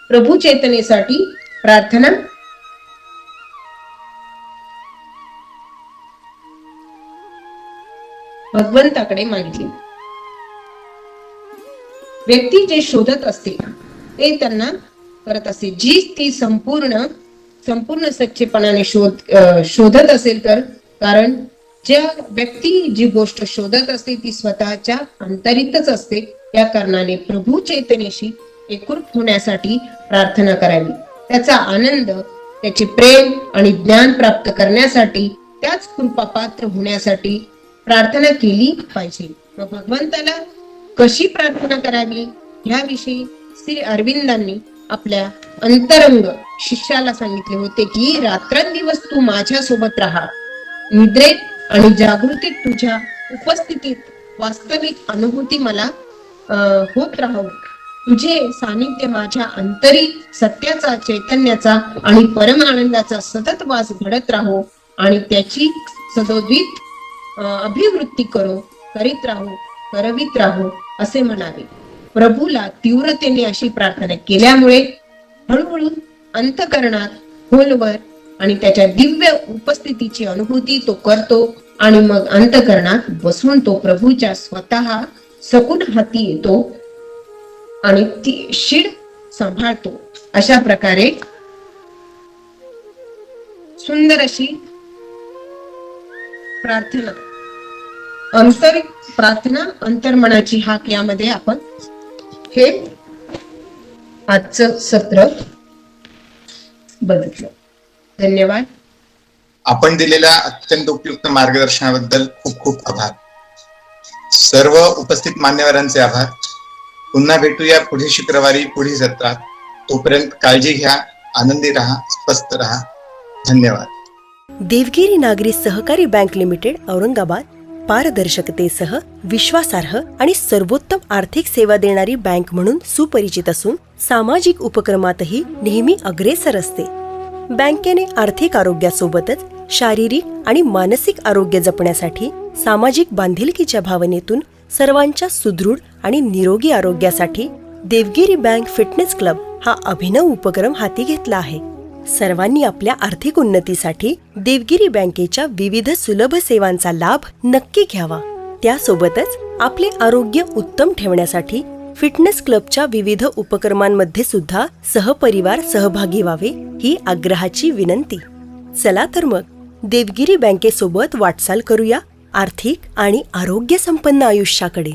प्रभू चैतन्यासाठी प्रार्थना. भगवंताकडे मागितली. व्यक्ती जे शोधत असते ते त्यांना करत असते. जी ती संपूर्ण सच्चेपणाने शोधत असेल तर कारण ज्या व्यक्ती जी गोष्ट शोधत असते ती स्वतःच्या अंतरीतच असते. या कारणाने प्रभू चैतन्याशी एकरूप होण्यासाठी प्रार्थना करावी. त्याचा आनंद, त्याचे प्रेम आणि ज्ञान प्राप्त करण्यासाठी, त्याच कृपापात्र होण्यासाठी प्रार्थना केली पाहिजे. मग भगवंताला कशी प्रार्थना करावी याविषयी श्री अरविंदांनी आपल्या अंतरंग शिष्याला सांगितले होते की रात्रंदिवस तू माझ्या सोबत राहा. निद्रेत आणि जागृतीत तुझ्या उपस्थितीत वास्तविक अनुभूती मला होत राहू. तुझे सानिध्य माझ्या अंतरी सत्याचा, चैतन्याचा आणि परम आनंदाचा सतत वास घडत राहो आणि त्याची सदोदित अभिवृत्ती करवित राहो असे म्हणावे. प्रभूला तीव्रतेने अशी प्रार्थना केल्यामुळे हळूहळू अंतःकरणात खोलवर आणि त्याच्या दिव्य उपस्थितीची अनुभूती तो करतो आणि मग अंतःकरणात बसून तो प्रभूच्या स्वतः सकुन हाती येतो आणि ती शीड सांभाळतो. अशा प्रकारे सुंदर अशी प्रार्थना अंतर्मनाची हाक यामध्ये आपण हे आजचं सत्र बघितलं. धन्यवाद. आपण दिलेल्या अत्यंत उपयुक्त मार्गदर्शनाबद्दल खूप खूप आभार. सर्व उपस्थित मान्यवरांचे आभार. पुन्हा भेटूया पुढील शुक्रवारी पुढील सत्रात. तोपर्यंत काळजी घ्या, आनंदी राहा, स्वस्थ राहा. धन्यवाद. देवगिरी नागरी सहकारी बँक लिमिटेड औरंगाबाद पारदर्शकतेसह विश्वासार्ह आणि सर्वोत्तम आर्थिक सेवा देणारी बँक म्हणून सुपरिचित असून सामाजिक उपक्रमातही नेहमी अग्रेसर असते. बँकेने आर्थिक आरोग्यासोबतच शारीरिक आणि मानसिक आरोग्य जपण्यासाठी सामाजिक बांधिलकीच्या भावनेतून सर्वांच्या सुदृढ आणि निरोगी आरोग्यासाठी देवगिरी बँक फिटनेस क्लब हा अभिनव उपक्रम हाती घेतला आहे. सर्वांनी आपल्या आर्थिक उन्नतीसाठी देवगिरी बँकेच्या विविध सुलभ सेवांचा लाभ नक्की घ्यावा. त्यासोबतच आपले आरोग्य उत्तम ठेवण्यासाठी फिटनेस क्लबच्या विविध उपक्रमांमध्ये सुद्धा सहपरिवार सहभागी व्हावे ही आग्रहाची विनंती. चला तर मग देवगिरी बँकेसोबत वाटचाल करूया आर्थिक आणि आरोग्य संपन्न आयुष्याकडे.